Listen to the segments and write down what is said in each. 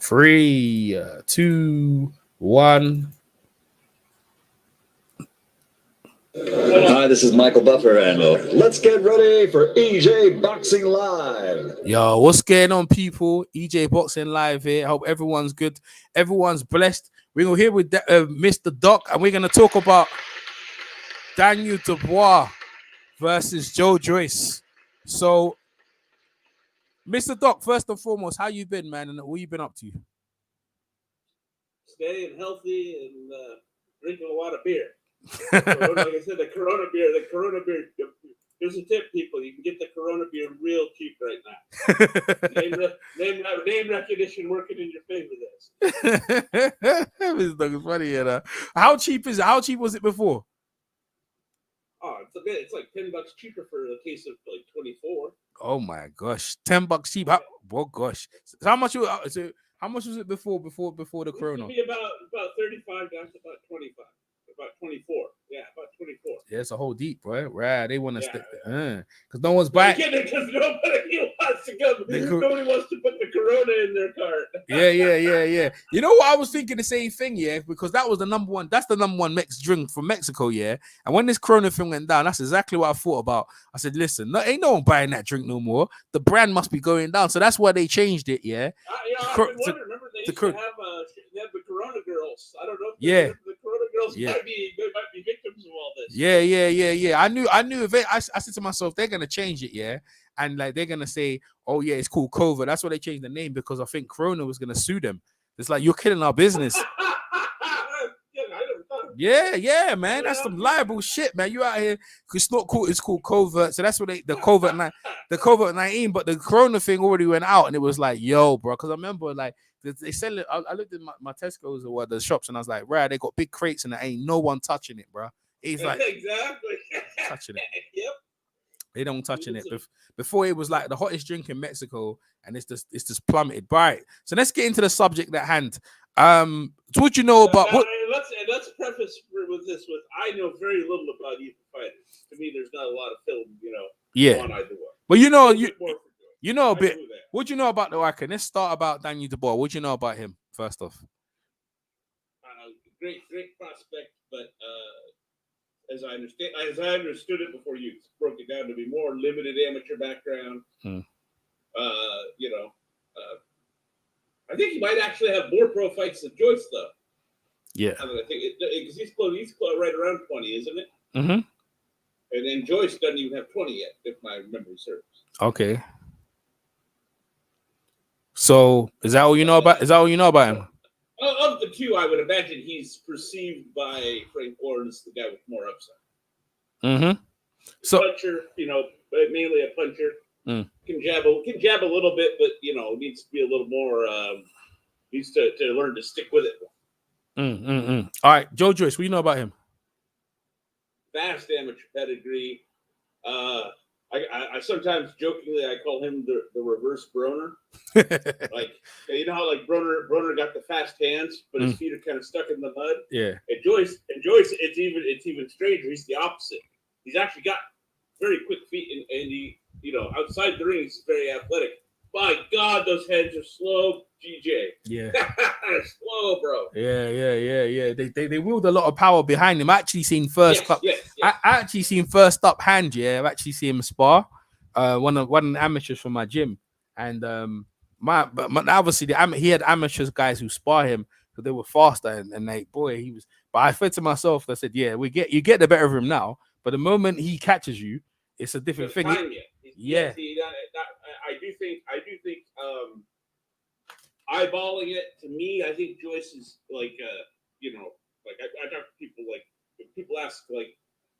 3, 2, 1. Hi, this is Michael Buffer, and let's get ready for EJ Boxing Live. Yo, what's going on, people? EJ Boxing Live here. Hope everyone's good. Everyone's blessed. We're here with Mr. Doc, and we're going to talk about Daniel Dubois versus Joe Joyce. So, Mr. Doc, first and foremost, how you been, man, and what you been up to? Staying healthy and drinking a lot of beer. So, like I said, the Corona beer. Here's a tip, people: you can get the Corona beer real cheap right now. name recognition working in your favor. This Doc is funny, you know. How cheap is it? How cheap was it before? Oh, it's like $10 cheaper for a case of like 24. Oh my gosh, $10 cheap. Oh gosh, so how much? How much was it before the Corona? It used to be about 35 down to about 25. About 24. Yeah, about 24. Yeah, it's a whole deep, right? Right. They want to stick because no one's buying. Because nobody wants to go. Nobody wants to put the Corona in their cart. Yeah. You know what? I was thinking the same thing, yeah, because that was the number one. That's the number one drink from Mexico, yeah. And when this Corona thing went down, that's exactly what I thought about. I said, listen, ain't no one buying that drink no more. The brand must be going down, so that's why they changed it, yeah. I've been wondering. Remember they used to have the Corona girls. I don't know. Yeah. The Corona girls might be victims of all this. Yeah. I knew if I said to myself, they're gonna change it, yeah, and like they're gonna say, oh yeah, it's called COVID. That's why they changed the name, because I think Corona was gonna sue them. It's like, you're killing our business. Yeah, man, that's some liable shit, man. You out here, it's not cool. It's called COVID, so that's what the COVID-19, but the Corona thing already went out, and it was like, yo, bro, because I remember like they sell it. I looked at my Tesco's or the shops, and I was like, right, they got big crates, and there ain't no one touching it, bro. He's like, exactly touching it. Yep. They don't touching it. Before it was like the hottest drink in Mexico, and it's just plummeted. Right. So let's get into the subject at hand. So what you know about what? Let's preface with this: I know very little about either fighters. To me, there's not a lot of film, on either one. But you know a bit. What you know about the Wacker? Let's start about Daniel Dubois. What you know about him first off? Great prospect, but as I understood it before you broke it down to be more limited amateur background. I think he might actually have more pro fights than Joyce, though. Yeah, I think because he's right around 20, isn't it? Mm-hmm. And then Joyce doesn't even have 20 yet, if my memory serves. Okay. So is that all you know about? Is that all you know about him? Of the two, I would imagine he's perceived by Frank Warren as the guy with more upside. Mm-hmm. So puncher, but mainly a puncher. Can jab a little bit, but needs to be a little more. Needs to learn to stick with it. All right, Joe Joyce, what do you know about him? Vast amateur pedigree. I sometimes jokingly I call him the reverse Broner. Like how like Broner got the fast hands, but his feet are kind of stuck in the mud. Yeah. And Joyce, it's even stranger. He's the opposite. He's actually got very quick feet, and he outside the ring he's very athletic. My God, those heads are slow, GJ. Yeah. Slow, bro. Yeah. They wield a lot of power behind him. I actually seen first up. Yes. I actually seen first up hand. Yeah, I've actually seen him spar. One of the amateurs from my gym, and but obviously he had amateurs guys who spar him, so they were faster and he was. But I said to myself, I said, yeah, you get the better of him now, but the moment he catches you, it's a different thing. Yeah. I do think eyeballing it, to me, I think Joyce is like I talk to people, like if people ask like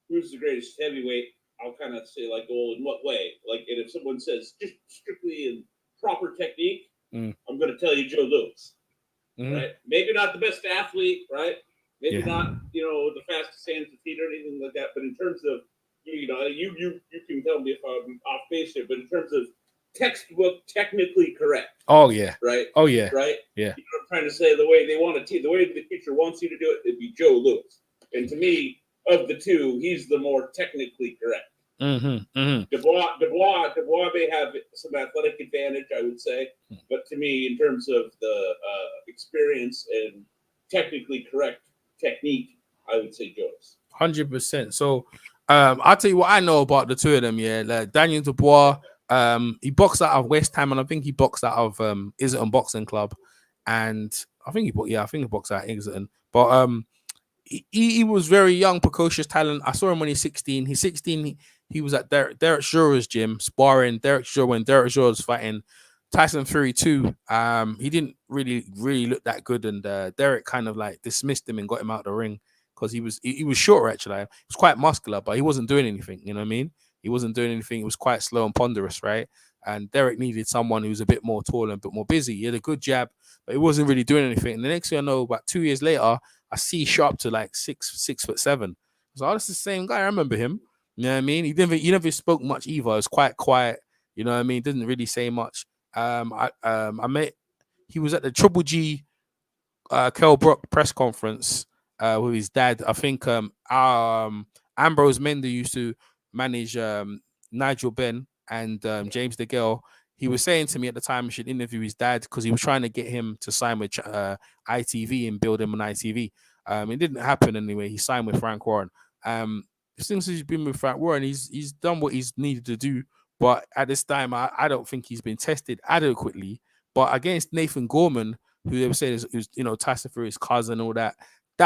who's the greatest heavyweight, I'll kind of say like, well, in what way? Like, and if someone says just strictly in proper technique, I'm going to tell you Joe Louis, right? Maybe not the best athlete, right? Maybe not the fastest hands to feet or anything like that, but in terms of you can tell me if I'm off base here, but in terms of textbook technically correct. Oh yeah. Right. Oh yeah. Right. Yeah. I'm trying to say the way they want to the way the teacher wants you to do it, it'd be Joe Louis. And to me, of the two, he's the more technically correct. Dubois may have some athletic advantage, I would say, but to me, in terms of the experience and technically correct technique, I would say Joyce. 100%. So, I'll tell you what I know about the two of them. Yeah, like Daniel Dubois, he boxed out of West Ham, and I think he boxed out of Islington Boxing Club, and I think he boxed out of Islington. But he was very young, precocious talent. I saw him when he's 16. He's 16. He was at Derek Shaw's gym sparring Derek Shaw when Derek Shaw was fighting Tyson Fury too. He didn't really look that good, and Derek kind of like dismissed him and got him out of the ring because he was shorter actually. He was quite muscular, but he wasn't doing anything. You know what I mean? He wasn't doing anything. He was quite slow and ponderous, right? And Derek needed someone who was a bit more tall and a bit more busy. He had a good jab, but he wasn't really doing anything. And the next thing I know, about 2 years later, I see sharp to like 6'7". So that's the same guy. I remember him. You know what I mean? He never spoke much either. It was quite quiet. You know what I mean? Didn't really say much. I met. He was at the Triple G Kell Brook press conference with his dad. I think Ambrose Mender used to manage Nigel Benn and James DeGale. He was saying to me at the time he should interview his dad because he was trying to get him to sign with ITV and build him an ITV. It didn't happen anyway. He signed with Frank Warren. Since he's been with Frank Warren, he's done what he's needed to do. But at this time, I don't think he's been tested adequately. But against Nathan Gorman, who they were saying is Tyson Fury's cousin, all that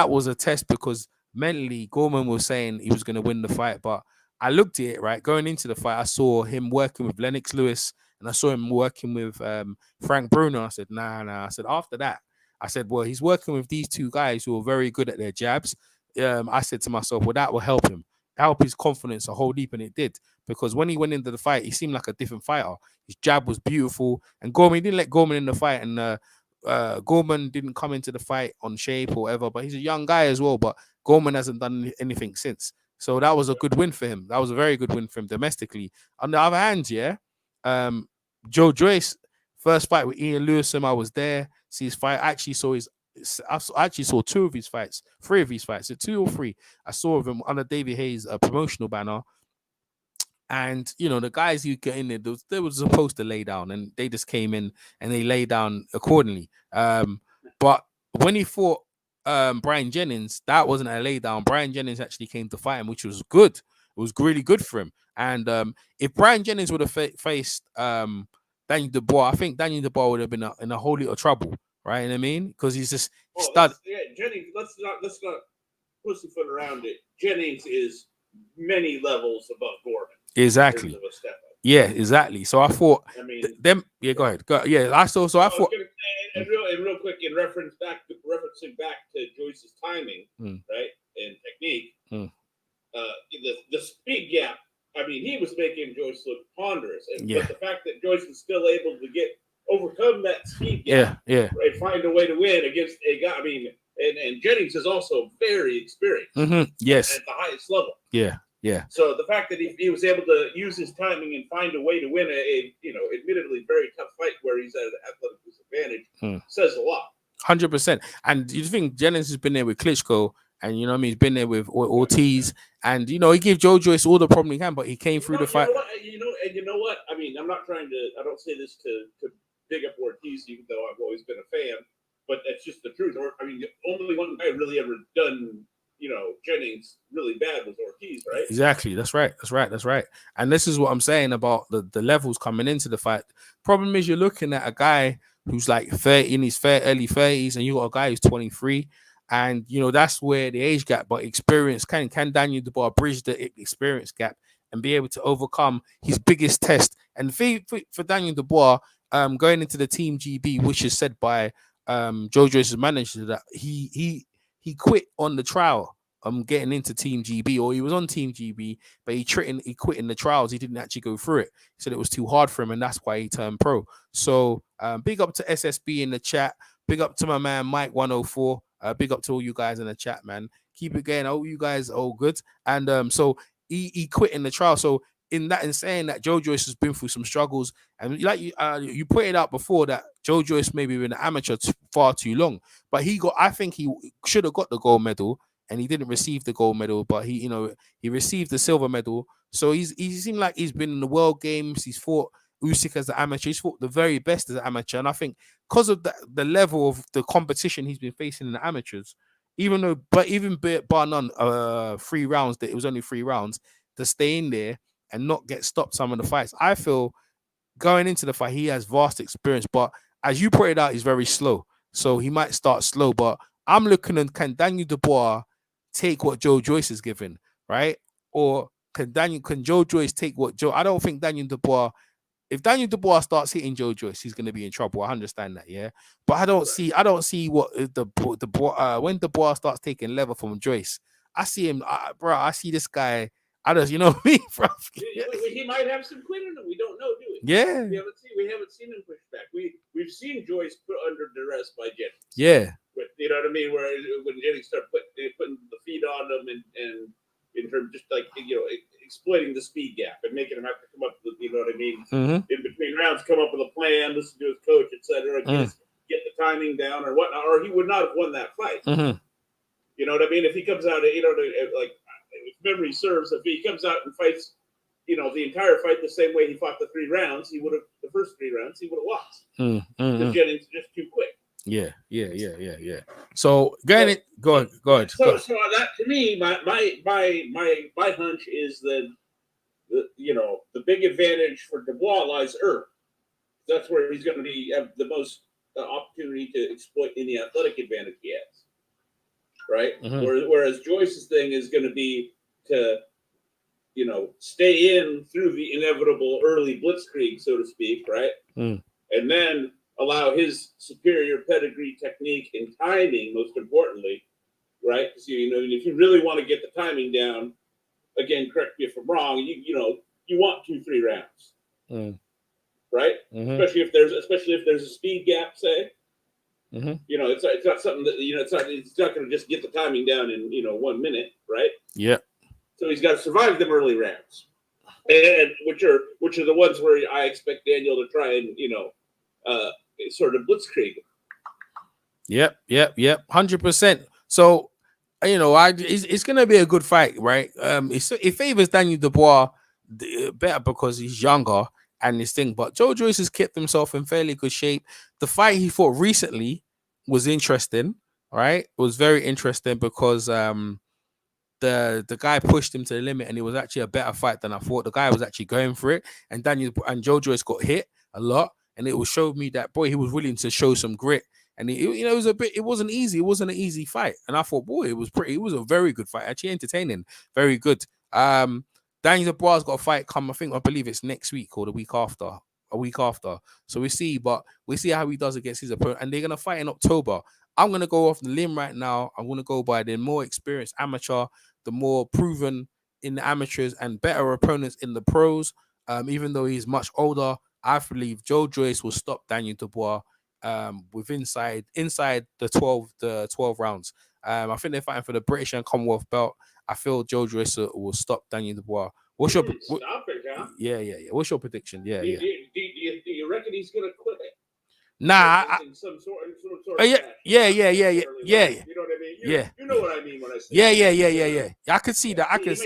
was a test because mentally Gorman was saying he was going to win the fight. But I looked at it, right, going into the fight, I saw him working with Lennox Lewis and I saw him working with Frank Bruno. I said, nah. I said, after that, I said, well, he's working with these two guys who are very good at their jabs. I said to myself, well, that will help him, help his confidence a whole heap, and it did. Because when he went into the fight, he seemed like a different fighter. His jab was beautiful, and Gorman didn't let Gorman in the fight, and Gorman didn't come into the fight on shape or whatever. But he's a young guy as well. But Gorman hasn't done anything since, so that was a good win for him. That was a very good win for him domestically. On the other hand, yeah, Joe Joyce first fight with Ian Lewison, I was there. See his fight. I actually saw two of his fights, three of his fights, so 2 or 3. I saw them under David Hayes' promotional banner. And, the guys who get in there, they were supposed to lay down, and they just came in and they lay down accordingly. But when he fought Brian Jennings, that wasn't a lay down. Brian Jennings actually came to fight him, which was good. It was really good for him. And if Brian Jennings would have faced Daniel Dubois, I think Daniel Dubois would have been in a whole lot of trouble, right? You know what I mean? Because he's just Jennings. Let's not pussyfoot around it. Jennings is many levels above Gorman. Exactly. Yeah, exactly. So I thought, them. Yeah, go ahead. Yeah, I thought. I thought. And real quick, in referencing back to Joyce's timing, right, and technique, the speed gap. I mean, he was making Joyce look ponderous, but the fact that Joyce was still able to overcome that speed gap, right, find a way to win against a guy. I mean, and Jennings is also very experienced. Yes, at the highest level. Yeah. So the fact that he was able to use his timing and find a way to win a admittedly very tough fight where he's at an athletic disadvantage says a lot. 100%. And you think Jennings has been there with Klitschko, and he's been there with Ortiz, and he gave Joe Joyce all the problem he can, but he came through the fight. You know what? I mean, I'm not trying to. I don't say this to big up Ortiz, even though I've always been a fan. But that's just the truth. I mean, the only one guy really ever done Jennings really bad was Ortiz, right? Exactly. That's right. And this is what I'm saying about the levels coming into the fight. Problem is, you're looking at a guy who's like 30 in his early 30s, and you got a guy who's 23, and that's where the age gap. But experience can Daniel Dubois bridge the experience gap and be able to overcome his biggest test? And for Daniel Dubois, going into the Team GB, which is said by Joe Joyce's manager that he quit on the trial. Getting into Team GB, or he was on Team GB, but he quit in the trials. He didn't actually go through it. He said it was too hard for him, and that's why he turned pro. So big up to SSB in the chat. Big up to my man Mike 104. Big up to all you guys in the chat, man. Keep it going. Oh, you guys are all good. And so he quit in the trial. So in saying that, Joe Joyce has been through some struggles, and like you pointed out before that Joe Joyce maybe been an amateur far too long, but I think he should have got the gold medal. and he didn't receive the gold medal, but he received the silver medal. So he seemed like he's been in the world games. He's fought Usyk as an amateur. He's fought the very best as an amateur, and I think because of the level of the competition he's been facing in the amateurs, even bar none, 3 rounds, that it was only 3 rounds, to stay in there and not get stopped some of the fights. I feel going into the fight, he has vast experience, but as you pointed out, he's very slow. So he might start slow, but I'm looking at, can Daniel Dubois take what Joe Joyce is giving, right? Or can Joe Joyce take what Joe? I don't think Daniel Dubois. If Daniel Dubois starts hitting Joe Joyce, he's going to be in trouble. I understand that, yeah. But I don't see what when Dubois starts taking level from Joyce. I see him, bro. I see this guy. I don't, you know what I mean, bro? He might have some quit in him. We don't know, do we? Yeah. We haven't seen him push back. We've seen Joyce put under duress by Jennings. Yeah. But you know what I mean? Where when Jennings started putting the feet on them and in terms of just like exploiting the speed gap and making him have to come up with, you know what I mean, in between rounds, come up with a plan, listen to his coach, etc. Get the timing down or whatnot, or he would not have won that fight. You know what I mean? If he comes out, like if memory serves, if he comes out and fights, the entire fight the same way he fought the 3 rounds, the first 3 rounds, he would have lost. Because Jennings is just too quick. Yeah. So go ahead. So that to me, my hunch is that the big advantage for Dubois lies early. That's where he's going to have the most opportunity to exploit any athletic advantage he has. Right. Whereas Joyce's thing is going to be to stay in through the inevitable early blitzkrieg, so to speak, right? And then allow his superior pedigree, technique, and timing, most importantly, right? Because if you really want to get the timing down, again, correct me if I'm wrong, you want 2-3 rounds, right? Especially if there's a speed gap, say. It's not something that it's not going to just get the timing down in 1 minute, right? Yeah. So he's got to survive them early rounds, and which are the ones where I expect Daniel to try and sort of blitzkrieg. Yep. 100%. So it's gonna be a good fight, right? It favors Daniel Dubois better because he's younger and this thing, but Joe Joyce has kept himself in fairly good shape. The fight he fought recently was interesting, right? It was very interesting because the guy pushed him to the limit, and it was actually a better fight than I thought. The guy was actually going for it, and Joe Joyce got hit a lot, and it showed me that he was willing to show some grit. And it wasn't easy. It wasn't an easy fight, and I thought, boy, it was a very good fight, actually entertaining, very good. Daniel Dubois got a fight come. I believe it's next week or the week after. A week after. So we see how he does against his opponent. And they're going to fight in October. I'm going to go off the limb right now. I'm going to go by the more experienced amateur, the more proven in the amateurs and better opponents in the pros. Even though he's much older, I believe Joe Joyce will stop Daniel Dubois with inside the 12 rounds. I think they're fighting for the British and Commonwealth belt. I feel Joe Joyce will stop Daniel Dubois. What's your Yeah. What's your prediction? Yeah. Do you reckon he's gonna quit it? Nah. Some sort Yeah. You know what I mean? You know what I mean when I say. Yeah. I could see that. I could.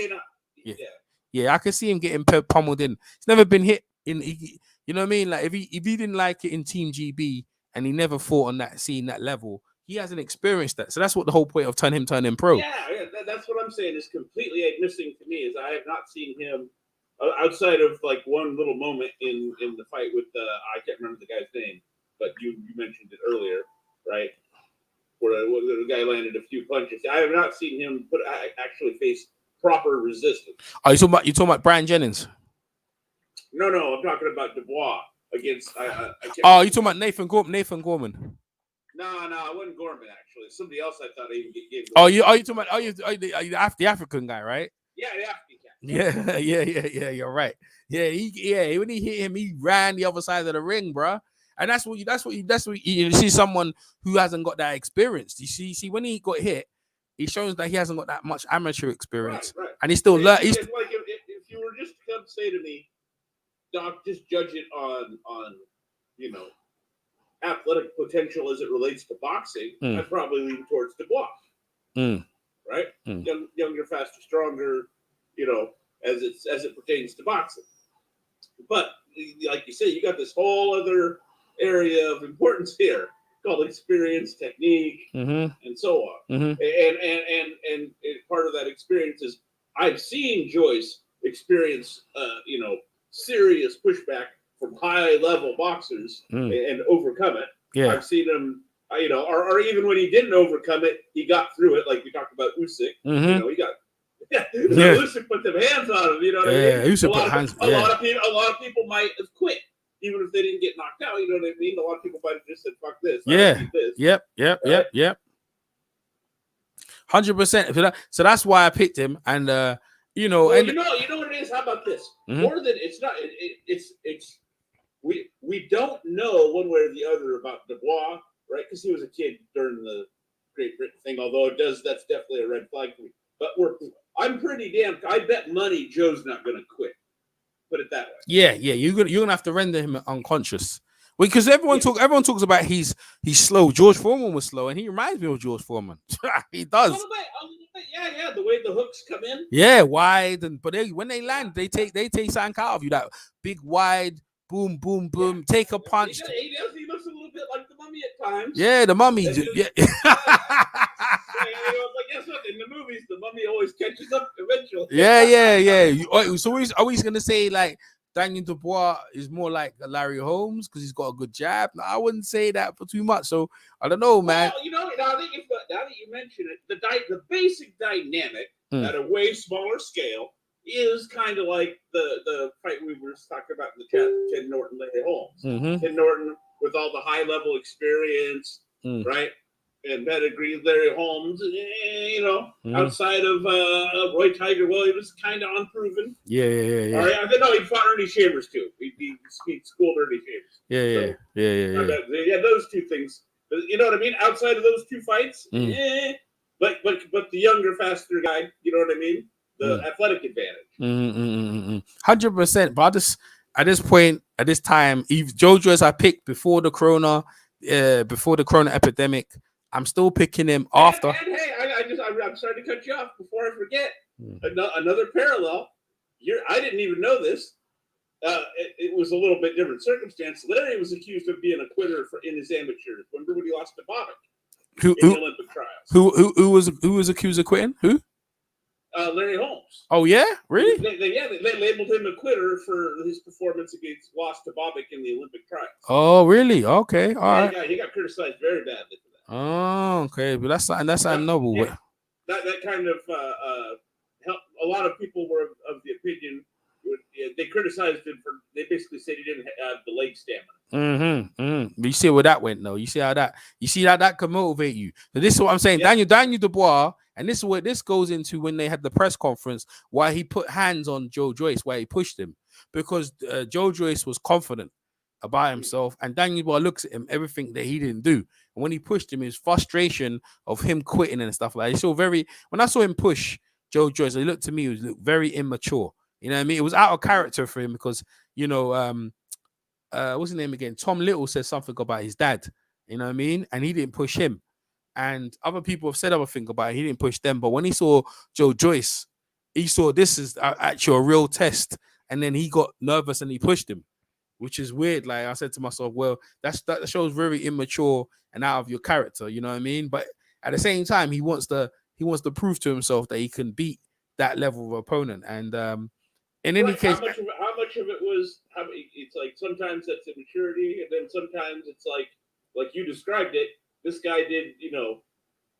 Yeah. I could see him getting pummeled in. He's never been hit in. You know what I mean? Like if he didn't like it in Team GB and he never fought on that level, he hasn't experienced that. So that's what the whole point of turning pro. Yeah, that's what I'm saying is completely missing to me. Is I have not seen him outside of like one little moment in the fight with I can't remember the guy's name, but you mentioned it earlier, right? Where the guy landed a few punches. I have not seen him actually face proper resistance. Oh, you talking about Brian Jennings? No, I'm talking about Dubois against. You talking about Nathan Gorman? No, it wasn't Gorman actually. Somebody else I thought he gave. Oh, you talking about? The African guy, right? Yeah, the African guy. Yeah. You're right. Yeah, when he hit him, he ran the other side of the ring, bro. And that's what you see someone who hasn't got that experience. You see when he got hit, he shows that he hasn't got that much amateur experience, right. And he's still learning. If you were just to come say to me, Doc, just judge it on athletic potential as it relates to boxing, I'd probably lean towards Dubois. right? Younger, faster, stronger, as it pertains to boxing. But like you say, you got this whole other area of importance here called experience, technique, and so on. And part of that experience is I've seen Joyce experience, serious pushback from high-level boxers and overcome it. Yeah. I've seen him, or even when he didn't overcome it, he got through it. Like we talked about Usyk, he got. Usyk put them hands on him. You know what I mean? Usyk put hands. A lot of people might have quit even if they didn't get knocked out. You know what I mean? A lot of people might have just said, "Fuck this." Yep. 100%. So that's why I picked him, and you know what it is. How about this? More than it's not. It's we don't know one way or the other about Dubois, right? Because he was a kid during the Great Britain thing. Although that's definitely a red flag for me. But I'm pretty damn. I bet money Joe's not going to quit. Put it that way. Yeah. You're gonna have to render him unconscious. Because everyone talks about he's slow. George Foreman was slow, and he reminds me of George Foreman. He does. A little bit. Yeah. The way the hooks come in. Yeah, wide, but when they land, they take something out of you. That big wide, boom, boom, boom. Take a punch. He looks a little bit like the Mummy at times. Yeah, the Mummy. Yeah. Guess what? In the movies, the Mummy always catches up eventually. Yeah. So are we gonna say like Daniel Dubois is more like a Larry Holmes because he's got a good jab? No, I wouldn't say that for too much. So I don't know, man. Well, now that you mention it, the basic dynamic at a way smaller scale is kind of like the fight we were talking about in the chat, Ken Norton, Larry Holmes. Ken Norton with all the high level experience, right? And pedigree, Larry Holmes, outside of Roy Tiger Williams, kind of unproven. Yeah. All right, I know he fought Ernie Chambers too. He schooled Ernie Chambers. Yeah. Those two things. You know what I mean? Outside of those two fights, but the younger, faster guy. You know what I mean? The athletic advantage. 100%. But at this point, at this time, Joe Joyce I picked before the corona epidemic. I'm still picking him after. And hey, I'm sorry to cut you off before I forget. Another parallel. I didn't even know this. It was a little bit different circumstance. Larry was accused of being a quitter in his amateurs. Remember when he lost to Bobbitt in the Olympic trials? Who was accused of quitting? Who? Larry Holmes. Oh yeah, really? They labeled him a quitter for his performance against loss to Bobbitt in the Olympic trials. Oh really? Okay, all right. He got criticized very badly for that. Oh, okay, but that's noble. Yeah. That kind of helped. A lot of people were of the opinion. They criticized him for. They basically said he didn't have the leg stamina. But you see where that went, though. You see how that can motivate you. So this is what I'm saying. Yeah. Daniel Dubois, and this is what this goes into when they had the press conference. Why he put hands on Joe Joyce, why he pushed him, because Joe Joyce was confident about himself, and Daniel Dubois looks at him, everything that he didn't do, and when he pushed him, his frustration of him quitting and stuff like that. When I saw him push Joe Joyce, it looked to me, it looked very immature. You know what I mean? It was out of character for him because, what's his name again? Tom Little said something about his dad. You know what I mean? And he didn't push him. And other people have said other things about it. He didn't push them. But when he saw Joe Joyce, he saw this is actually a real test. And then he got nervous and he pushed him, which is weird. Like I said to myself, well, that shows very immature and out of your character. You know what I mean? But at the same time, he wants to prove to himself that he can beat that level of opponent. And in any case, how much of it was? It's like sometimes that's immaturity, and then sometimes it's like you described it. This guy did,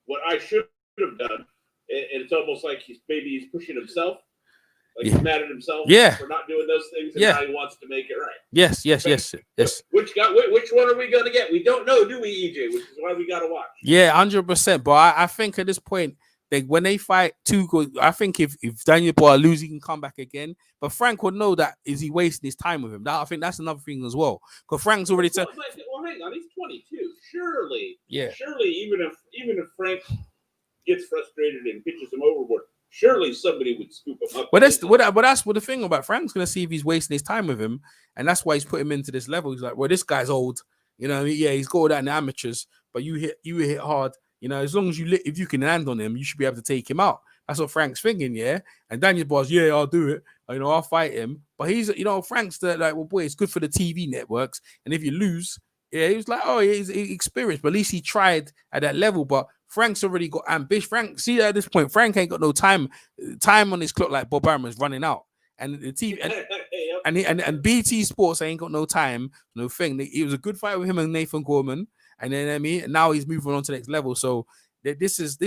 what I should have done, and it's almost like he's pushing himself, like he's mad at himself for not doing those things, and now he wants to make it right. Yes. Which one are we gonna get? We don't know, do we, EJ? Which is why we gotta watch. Yeah, 100%. But I think at this point, when they fight too good, I think if Daniel Dubois loses, he can come back again. But Frank would know that is he wasting his time with him. I think that's another thing as well. Because Frank's already said. Well, hang on, he's 22. Surely, yeah. Surely, even if Frank gets frustrated and pitches him overboard, surely somebody would scoop him up. But that's the thing about Frank's gonna see if he's wasting his time with him, and that's why he's put him into this level. He's like, well, this guy's old. You know what I mean? Yeah, he's got all that in the amateurs, but you hit hard. You know, as long as if you can land on him, you should be able to take him out. That's what Frank's thinking, yeah. And Daniel Dubois, yeah, I'll do it. You know, I'll fight him. But he's, you know, Frank's like, well, boy, it's good for the TV networks. And if you lose, yeah, he was like, oh, he's experienced, but at least he tried at that level. But Frank's already got ambition. Frank, see, at this point, Frank ain't got no time on his clock like Bob Arum running out. And the TV and BT Sports ain't got no time, no thing. It was a good fight with him and Nathan Gorman, and then I mean, now he's moving on to the next level. So this is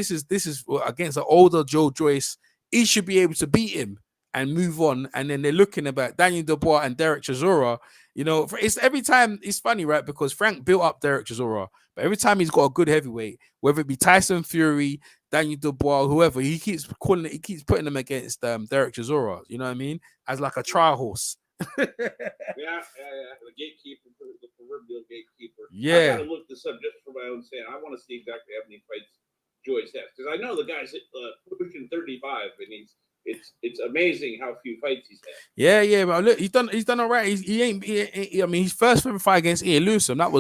against an older Joe Joyce. He should be able to beat him and move on. And then they're looking about Daniel Dubois and Derek Chisora. You know, it's every time it's funny, right? Because Frank built up Derek Chisora, but every time he's got a good heavyweight, whether it be Tyson Fury, Daniel Dubois, whoever, he keeps putting them against Derek Chisora. You know what I mean? As like a trial horse. yeah. The gatekeeper, the proverbial gatekeeper. Yeah. I gotta look this up just for my own sake. I want to see exactly how many fights Joyce has, because I know the guy's pushing 35, and it's amazing how few fights he's had. Yeah, but look, he's done all right. He ain't. I mean, his first fight against Ian Lewis, that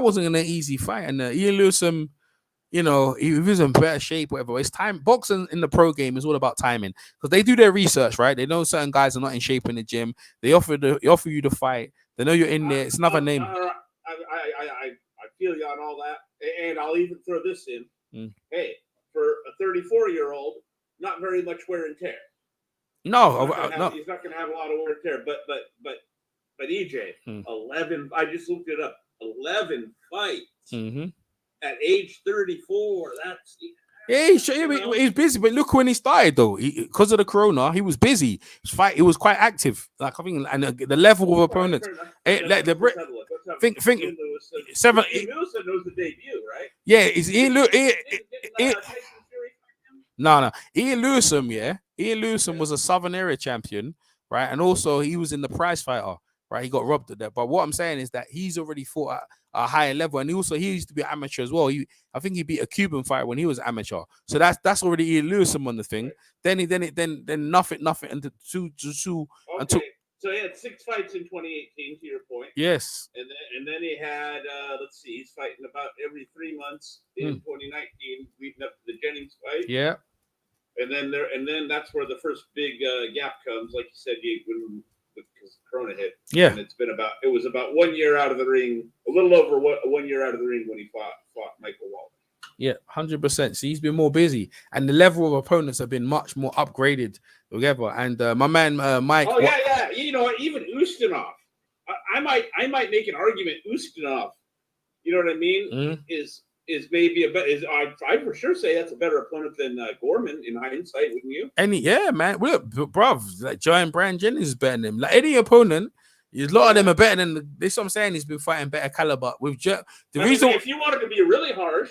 wasn't an easy fight, and Ian Lewis, you know, he was in better shape, whatever. It's time. Boxing in the pro game is all about timing, because they do their research, right? They know certain guys are not in shape in the gym. They offer you the fight. They know you're in there. It's another name. I feel you on all that, and I'll even throw this in. Hey, for a 34-year-old, not very much wear and tear. No, he's not going to have a lot of wear and tear. But EJ, 11. I just looked it up. 11 fights. At age 34, that's he's busy. But look when he started though, because of the corona, he was busy. He was quite active. Like I think, and the level of opponents. Think Ian Lewis 7. Ian Lewis knows the debut, right? Yeah, is Ian Lewis? No. Ian Lewis, yeah. Ian Lewis was a Southern area champion, right? And also he was in the prize fighter, right? He got robbed of that. But what I'm saying is that he's already fought at a higher level, and he used to be an amateur as well. I think he beat a Cuban fighter when he was amateur. So that's already Ian Lewis on the thing. Then nothing until Okay. So he had 6 fights in 2018, to your point. Yes. And then he had let's see, he's fighting about every 3 months in 2019, leading up to the Jennings fight. Yeah. And then that's where the first big gap comes, like you said, because Corona hit. Yeah. And it was about 1 year out of the ring, a little over 1 year out of the ring when he fought Michael Walden. Yeah, 100%. See, he's been more busy, and the level of opponents have been much more upgraded together. And my man Mike. Oh yeah. You know what? Even Ustinov, I might make an argument. Ustinov, you know what I mean? Is maybe I'd for sure say that's a better opponent than Gorman in hindsight, wouldn't you? Yeah, man. Look, bruv, like Giant Brand Jennings is better than him. Like any opponent, a lot of them are better than this. What I'm saying, he's been fighting better caliber with if you wanted to be really harsh,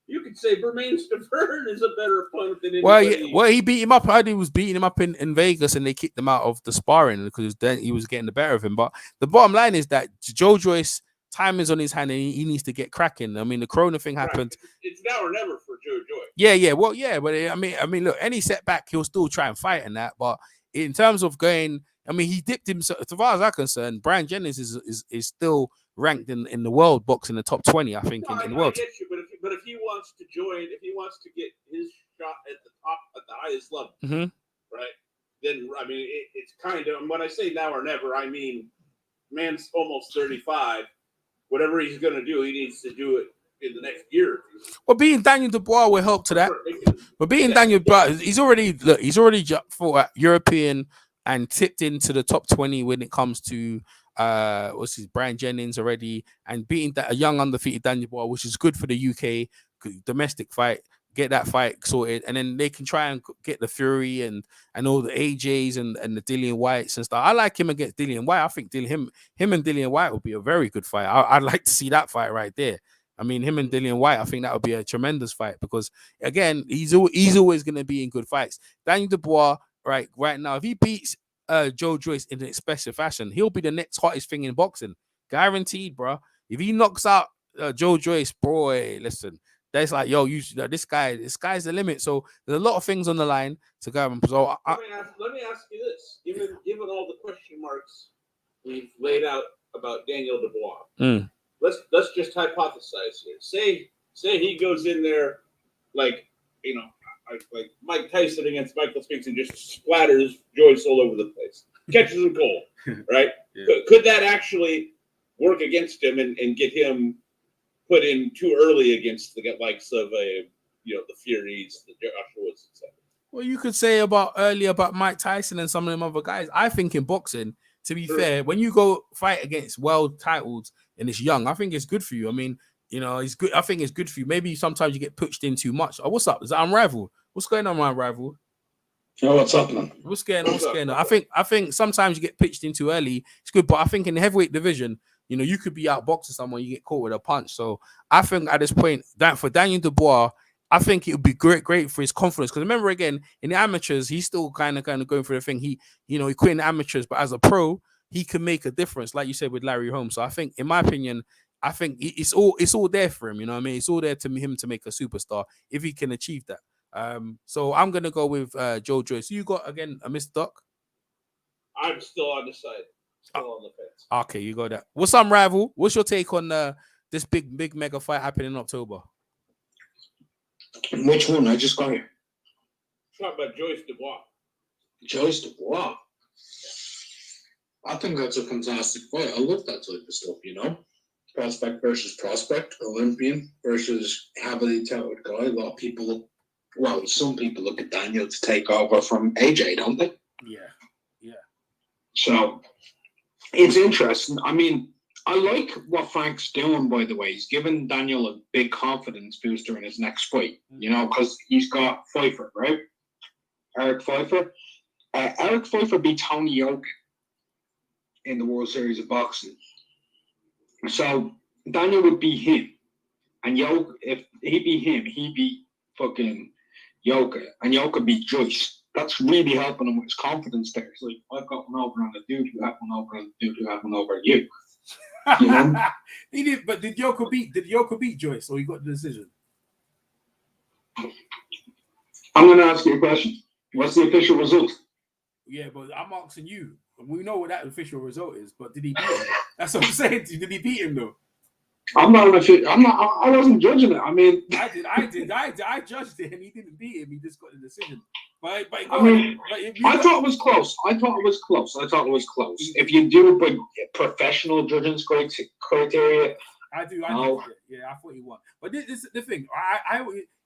you could say Bermain Stavern is a better opponent than anybody. Well, he beat him up. I heard he was beating him up in Vegas, and they kicked him out of the sparring because then he was getting the better of him. But the bottom line is that Joe Joyce, time is on his hand, and he needs to get cracking. I mean, the corona thing happened. Right. It's now or never for Joe Joyce. Yeah. Well, yeah, but I mean, look, any setback, he'll still try and fight in that. But in terms of going, I mean, he dipped himself. As far as I'm concerned, Brian Jennings is still ranked in the world boxing, the top 20, I think, in the world. I get you, but if he wants to join, if he wants to get his shot at the top, at the highest level, right? Then I mean, it's kind of, when I say now or never, I mean, man's almost 35. Whatever he's going to do, he needs to do it in the next year. Well, being Daniel Dubois will help to that. But being Daniel Dubois, he's already fought at European and tipped into the top 20 when it comes to Brian Jennings already, and beating a young undefeated Daniel Dubois, which is good for the UK domestic fight. Get that fight sorted, and then they can try and get the Fury and all the AJs and the Dillian Whites and stuff. I like him against Dillian White. I think him and Dillian White would be a very good fight. I'd like to see that fight right there. I mean, him and Dillian White, I think that would be a tremendous fight because, again, he's always going to be in good fights. Daniel Dubois, right now, if he beats Joe Joyce in an expressive fashion, he'll be the next hottest thing in boxing. Guaranteed, bro. If he knocks out Joe Joyce, boy, listen, that's like, yo, this guy's the limit. So there's a lot of things on the line to go. So let me ask you this: given all the question marks we've laid out about Daniel Dubois, let's just hypothesize here. Say he goes in there like like Mike Tyson against Michael Spinks and just splatters Joyce all over the place, catches him cold, right? Yeah. Could that actually work against him and get him put in too early against the likes of the Furies, the Joshua's, etc.? Well, you could say earlier about Mike Tyson and some of them other guys. I think in boxing, to be fair, when you go fight against world titles and it's young, I think it's good for you. I mean, it's good. I think it's good for you. Maybe sometimes you get pushed in too much. Oh, what's up? Is that Unrivaled? What's going on, my rival? Oh, what's happening? What's going on? I think sometimes you get pitched in too early. It's good, but I think in the heavyweight division, you could be outboxing someone, you get caught with a punch. So I think at this point, that for Daniel Dubois, I think it would be great for his confidence. Because remember, again, in the amateurs, he's still kind of going through the thing. He quit in the amateurs, but as a pro, he can make a difference, like you said with Larry Holmes. So I think, in my opinion, I think it's all there for him. You know what I mean? It's all there to him to make a superstar if he can achieve that. So I'm gonna go with Joe Joyce. So you got again a Mr. Doc? I'm still on the side, still on the fence. Okay, you got that. What's up, rival? What's your take on this big mega fight happening in October? Which one? I just got here. Talking about Joyce Dubois. Joyce Dubois. I think that's a fantastic fight. I love that type of stuff, Prospect versus prospect, Olympian versus heavily touted guy. A lot of people, some people look at Daniel to take over from AJ, don't they? Yeah. So it's interesting. I mean, I like what Frank's doing, by the way. He's giving Daniel a big confidence booster in his next fight, because he's got Pfeiffer, right? Eric Pfeiffer. Eric Pfeiffer beat Tony Yoka in the World Series of Boxing. So Daniel would beat him. And Yoka, if he beat him, he beat fucking Yoka. And Yoka beat Joyce. That's really helping him with his confidence there. It's like, I've got one over on the dude who had one over on the dude who had one over you. He did, but did Yoka beat Joyce, or he got the decision? I'm gonna ask you a question. What's the official result? Yeah, but I'm asking you. We know what that official result is, but did he beat him? That's what I'm saying. Did he beat him though? I wasn't judging it. I mean, I judged it, and he didn't beat him. He just got the decision. But I thought it was close. I thought it was close. If you do it by professional judging criteria, I do. Yeah, I thought he won. But this is the thing.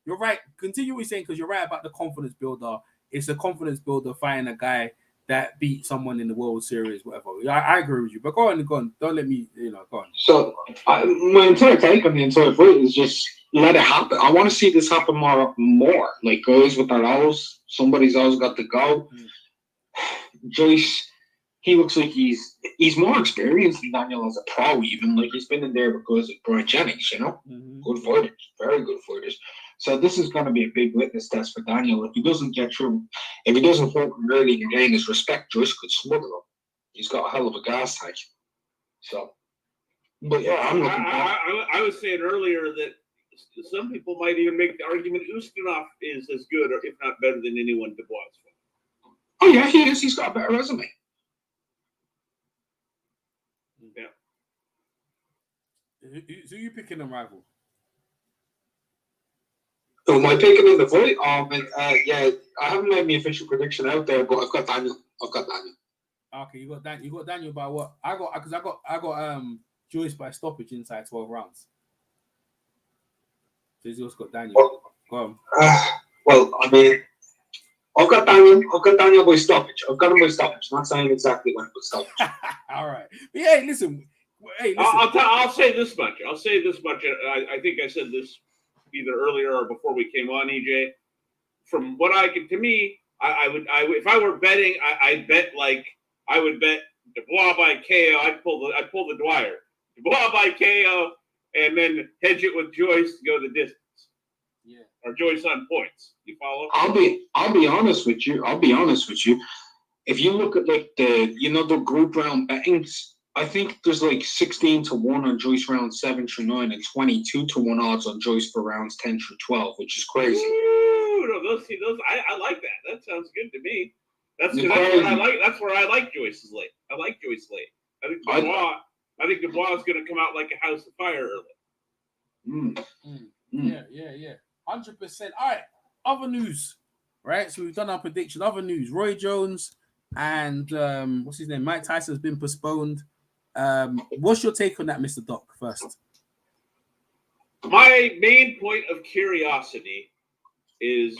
You're right. Continue what you're saying, because you're right about the confidence builder. It's a confidence builder finding a guy that beat someone in the World Series, whatever. I agree with you. But go on. Don't let me, go on. So my entire take on the entire fight is just let it happen. I want to see this happen more. Like guys with their O's. Somebody's always got to go. Joyce, he looks like he's more experienced than Daniel as a pro even. Like he's been in there with guys like Brian Jennings, Good fighters, very good fighters. So this is going to be a big litmus test for Daniel. If he doesn't get through, if he doesn't hold him early and gain his respect, Joyce could smother him. He's got a hell of a gas tank. So, but yeah, I'm looking. I was saying earlier that some people might even make the argument Ustinov is as good, or if not better than anyone Dubois. Oh yeah, he is. He's got a better resume. Yeah. So you picking a rival? So am I picking in the fight? Yeah, I haven't made my official prediction out there, but I've got Daniel. Okay, you got Daniel by what? I got Joyce by stoppage inside 12 rounds. So he's also got Daniel. Go on. Well, I mean, I've got Daniel by stoppage. I've got him by stoppage. Not saying exactly when, but stoppage. All right. But yeah, listen. I'll say this much. I think I said this either earlier or before we came on, EJ. From what I could, to me, I would if I were betting, I'd bet I would bet Dubois by KO. I'd pull the Dwyer. Dubois by KO, and then hedge it with Joyce to go the distance. Yeah. Or Joyce on points. You follow? I'll be honest with you. If you look at the group round bettings, I think there's 16-1 on Joyce rounds 7 through 9 and 22-1 odds on Joyce for rounds 10 through 12, which is crazy. Ooh, no, those I like that. That sounds good to me. That's where I like Joyce's late. I like Joyce late. I think Dubois I think Dubois is going to come out like a house of fire early. Yeah. 100%. All right. Other news, right? So we've done our prediction. Other news: Roy Jones and what's his name? Mike Tyson has been postponed. What's your take on that, Mr. Doc? First, my main point of curiosity is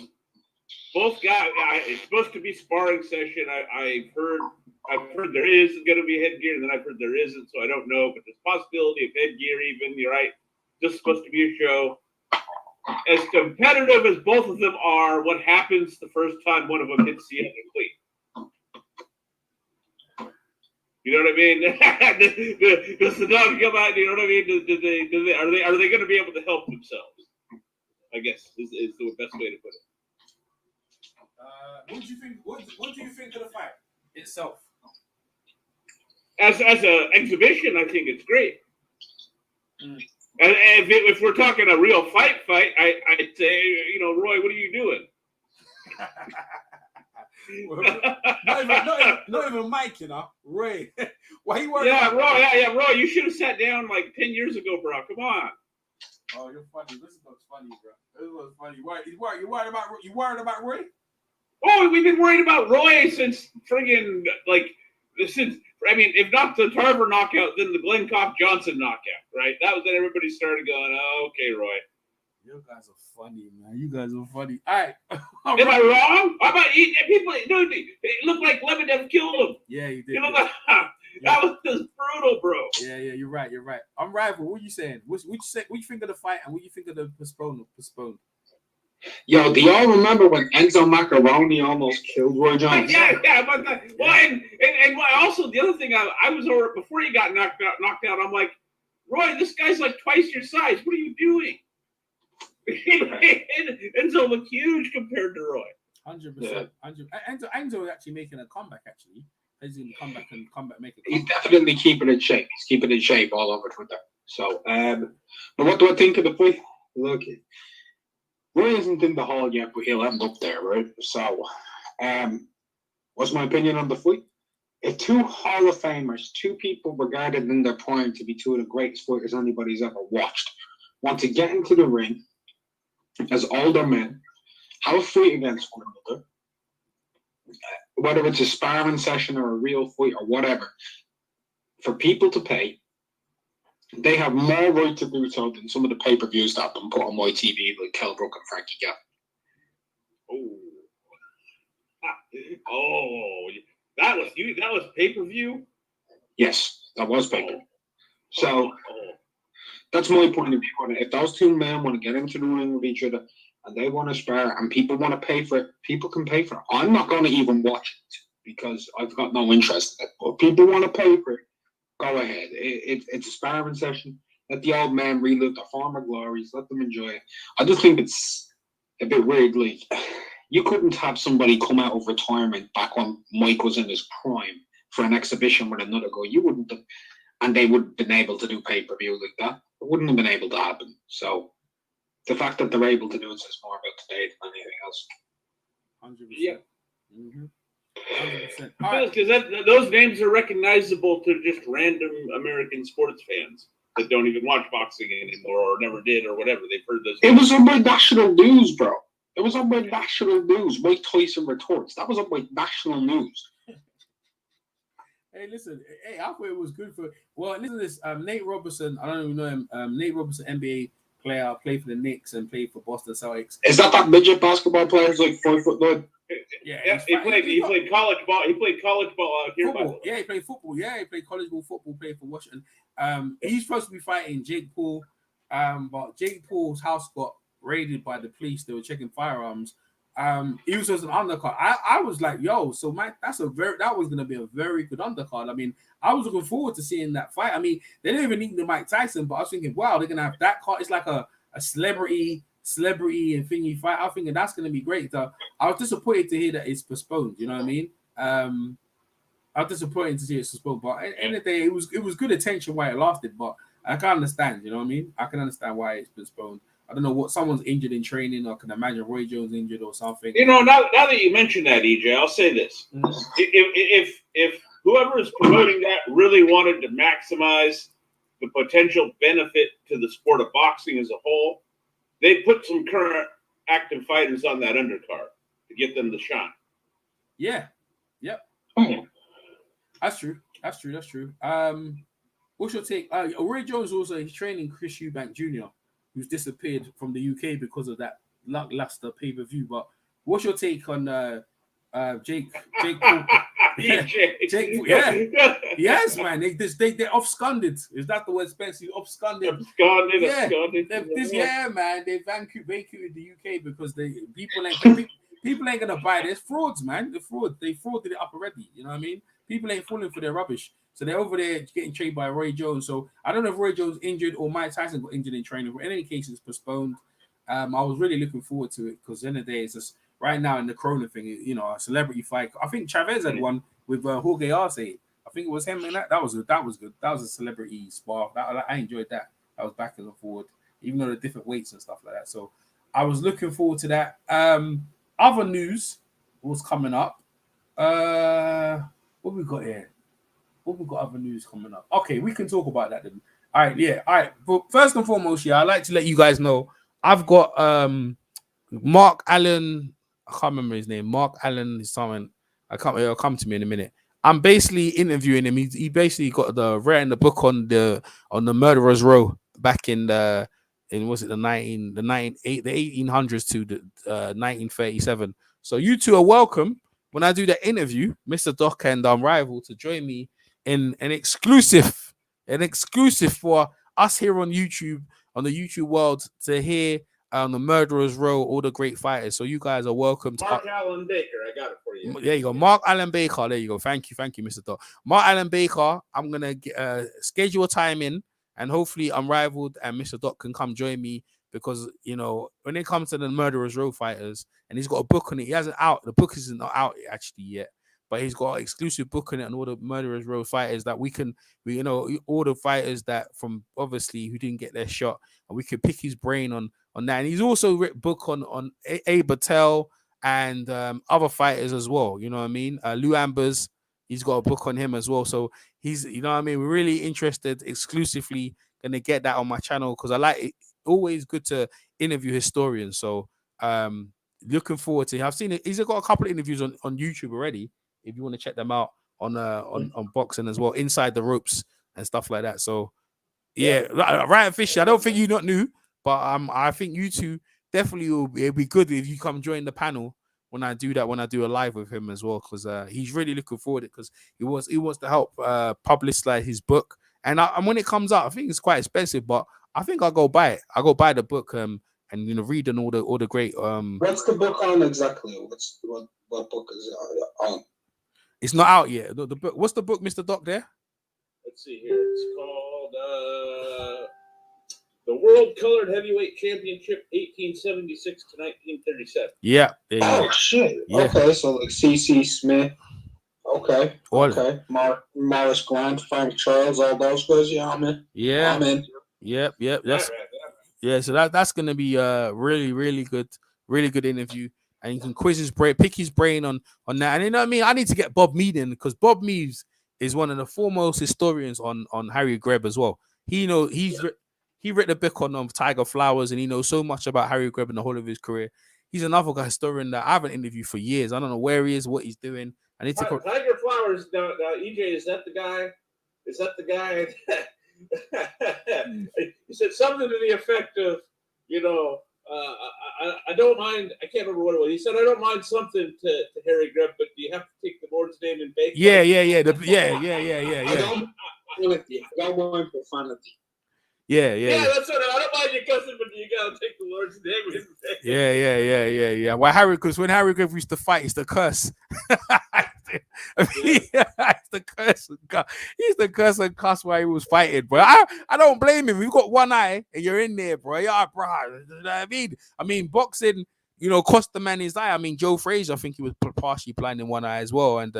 both guys. It's supposed to be sparring session. I've heard there is going to be headgear, and then I've heard there isn't. So I don't know, but there's possibility of headgear. Even you're right. Just supposed to be a show. As competitive as both of them are, what happens the first time one of them hits the other cleat? You know what I mean? Does the dog come out? You know what I mean? Are they going to be able to help themselves? I guess is the best way to put it. what do you think? What do you think of the fight itself? As an exhibition, I think it's great. And if we're talking a real fight, I'd say, you know, Roy, what are you doing? not even Mike, you know, Roy. Why you worried? Yeah, Roy. Yeah, Roy. You should have sat down like 10 years ago, bro. Come on. Oh, you're funny. This was funny, bro. This was funny. You worried about Roy? Oh, we've been worried about Roy since friggin' if not the Tarver knockout, then the Glenn Kopp Johnson knockout, right? That was when everybody started going, oh, okay, Roy. You guys are funny, man. You guys are funny. All right. Am I wrong? How about people? Dude, it looked like Lebedev killed him. Yeah, he did. You know, that was brutal, bro. Yeah, you're right. I'm rival. What you saying? What you think of the fight, and what you think of the postponed? Yo, do y'all remember when Enzo Macaroni almost killed Roy Jones? Yeah. But also the other thing, I was over before he got knocked out. I'm like, Roy, this guy's like twice your size. What are you doing? Enzo looked huge compared to Roy. 100%. Enzo is actually making a comeback. Actually, he's going to come back, make a comeback. He's definitely keeping in shape. He's keeping in shape all over Twitter. So, but what do I think of the fight? Look, Roy isn't in the hall yet, but he'll end up there, right? So, what's my opinion on the fight? If two Hall of Famers, two people regarded in their prime to be two of the greatest fighters anybody's ever watched, want to get into the ring as older men, have a fight against one another, whether it's a sparring session or a real fight or whatever, for people to pay, they have more right to do so than some of the pay-per-views that have been put on my TV, like Kell Brook and Frankie Gap. Oh, that was pay-per-view? Yes, that was pay-per-view. So that's my point of view on it. If those two men want to get into the ring with each other and they want to spar and people want to pay for it, people can pay for it. I'm not going to even watch it because I've got no interest in it. But people want to pay for it, go ahead. It's a sparring session. Let the old man relive their former glories. Let them enjoy it. I just think it's a bit weird. Like, you couldn't have somebody come out of retirement back when Mike was in his prime for an exhibition with another guy. You wouldn't have, and they would have been able to do pay-per-view like that. It wouldn't have been able to happen. So the fact that they're able to do it says more about today than anything else. 100%. Yeah. 100%. Because those names are recognizable to just random American sports fans that don't even watch boxing anymore or never did or whatever. They've heard those. It was on my national news, bro. It was on my national news. Mike Tyson retorts. That was on my national news. Hey, listen. Hey, I thought it was good for. Well, listen to this. Nate Robertson. I don't even know him. Nate Robertson, NBA player, played for the Knicks and played for Boston Celtics. Is that midget basketball player who's like 5'9"? Yeah, he played college ball. He played college ball out here. Football. Yeah, he played football. Yeah, he played college ball football. Played for Washington. He's supposed to be fighting Jake Paul, but Jake Paul's house got raided by the police. They were checking firearms. He was just an undercard. I was like, yo, so that was gonna be a very good undercard. I mean, I was looking forward to seeing that fight. I mean, they didn't even need the Mike Tyson, but I was thinking, wow, they're gonna have that card. It's like a celebrity and thingy fight. I was thinking that's gonna be great. So I was disappointed to hear that it's postponed. You know what I mean? I was disappointed to see it's postponed, but at the end of the day, it was good attention while it lasted. But I can understand. You know what I mean? I can understand why it's postponed. I don't know what someone's injured in training, or can imagine Roy Jones injured or something. You know, now that you mention that, EJ, I'll say this: if whoever is promoting that really wanted to maximize the potential benefit to the sport of boxing as a whole. They put some current active fighters on that undercard to get them the shine. Yeah. Yep. That's true. What's your take? Roy Jones also, he's training Chris Eubank Jr., who's disappeared from the UK because of that lackluster pay-per-view. But what's your take on Jake Paul? Jake, yeah. Yes, man. They're off-scunded. Is that the word, Spence? He's off-scunded. Absconded. Man. They vacated the UK because people ain't gonna buy this. Frauds, man. The fraud. They frauded it up already. You know what I mean? People ain't falling for their rubbish. So they're over there getting trained by Roy Jones. So I don't know if Roy Jones injured or Mike Tyson got injured in training. But in any case, it's postponed. I was really looking forward to it because in the day, it's just right now in the Corona thing, you know, a celebrity fight. I think Chavez had one with Jorge Arce. I think it was him and that was good. That was a celebrity spar. I enjoyed that. That was back and forward, even though the different weights and stuff like that. So I was looking forward to that. Other news was coming up. What we got here? What we got other news coming up? Okay, we can talk about that then. All right. But first and foremost, I'd like to let you guys know I've got Mark Allen. I can't remember his name. Mark Allen is something. It'll come to me in a minute. I'm basically interviewing him. He basically got writing the book on the Murderer's Row back in the 1800s to the 1937. So you two are welcome when I do the interview, Mr. Doc and Rival, to join me in an exclusive for us here on YouTube, on the YouTube world, to hear on the Murderer's Row all the great fighters. So you guys are welcome to Mark Allen Baker. I got it for you. There you go, Mark Allen Baker. There you go. Thank you, Mr. Doc. Mark Allen Baker. I'm gonna schedule a time in, and hopefully Unrivaled and Mr. Doc can come join me because when it comes to the Murderer's Row fighters, and he's got a book on it. He hasn't out. The book isn't out actually yet, but he's got an exclusive book on it and all the Murderer's Row fighters that all the fighters that from obviously who didn't get their shot, and we could pick his brain on that. And he's also written a book on A. Battelle and other fighters as well. You know what I mean? Lou Ambers, he's got a book on him as well. So he's, we're really interested exclusively gonna get that on my channel because I like it. Always good to interview historians. So looking forward to it. I've seen it. He's got a couple of interviews on YouTube already. If you want to check them out on boxing as well, Inside the Ropes and stuff like that. So Ryan Fisher, I don't think you not new, but I think you two definitely it'll be good if you come join the panel when I do that, when I do a live with him as well, because he's really looking forward to it because he wants to help publicize his book. And when it comes out, I think it's quite expensive, but I think I'll go buy it. I'll go buy the book and read and all the great. What's the book on exactly? What book is it on? It's not out yet. The book. What's the book, Mr. Doc? There. Let's see here. It's called The World Colored Heavyweight Championship, 1876 to 1937. Yeah. Oh shit. Yeah. Okay, so like C.C. Smith. Okay. Okay. Morris Grant, Frank Charles, all those guys. Yeah, I'm in. Yeah. I'm in. Yep. So that's gonna be a really good interview, and you can pick his brain on that. And you know what I mean? I need to get Bob Mead in because Bob Mead is one of the foremost historians on Harry Greb as well. He written a book on Tiger Flowers, and he knows so much about Harry Greb and the whole of his career. He's another historian that I haven't interviewed for years. I don't know where he is, what he's doing. I need to. Tiger Flowers. Now, EJ, is that the guy? Is that the guy? He said something to the effect of, I don't mind. I can't remember what it was. He said, I don't mind something to Harry Greb, but do you have to take the Lord's name and bake? Yeah. I don't mind profanity. Yeah. That's what I don't mind you cussing, but you gotta take the Lord's name and bake. Yeah. When Harry Greb used to fight, he used to curse. He used to curse. He used to curse and cuss while he was fighting, bro. I don't blame him. You've got one eye and you're in there, bro. Yeah, bro. You know what I mean? Boxing, cost the man his eye. Joe Frazier, I think he was partially blind in one eye as well, and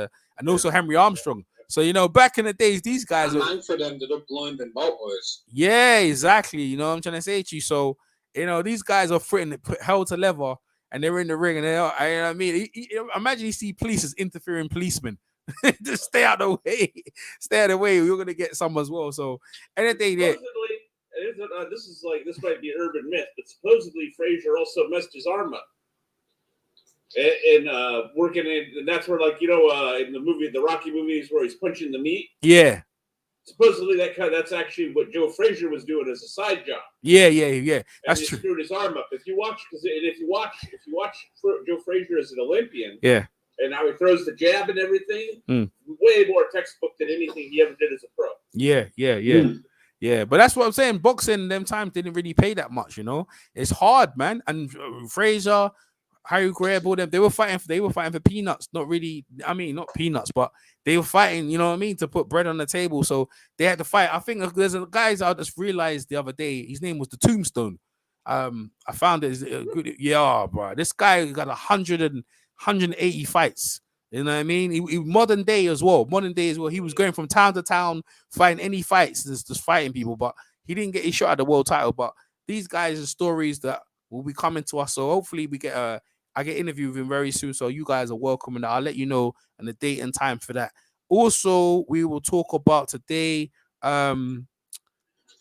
also Henry Armstrong. So back in the days, these guys are. Langford ended up blind in both eyes. Yeah, exactly. You know what I'm trying to say to you. So these guys are held to leather. And they're in the ring, and imagine you see police as interfering policemen. Just stay out of the way. Stay out of the way. You're gonna get some as well. So anything that this might be an urban myth, but supposedly Frazier also messed his arm up. And working in, and that's where, like, in the Rocky movies where he's punching the meat. Yeah. Supposedly that's actually what Joe Frazier was doing as a side job. Yeah. That's true. He screwed his arm up. If you watch Joe Frazier as an Olympian, yeah, and how he throws the jab and everything, Mm. way more textbook than anything he ever did as a pro. Yeah. But that's what I'm saying. Boxing them times didn't really pay that much. It's hard, man. And Frazier, Harry Greb, all them, they were fighting for peanuts. Not really. I mean, not peanuts, but they were fighting. You know what I mean, to put bread on the table. So they had to fight. I think there's a guys I just realized the other day. His name was the Tombstone. I found it good. Yeah, bro. This guy got 180 fights. You know what I mean? He modern day as well. He was going from town to town, fighting any fights, just fighting people. But he didn't get his shot at the world title. But these guys are stories that will be coming to us. So hopefully we get I get interview with him very soon. So you guys are welcome, and I'll let you know and the date and time for that. Also, we will talk about today. I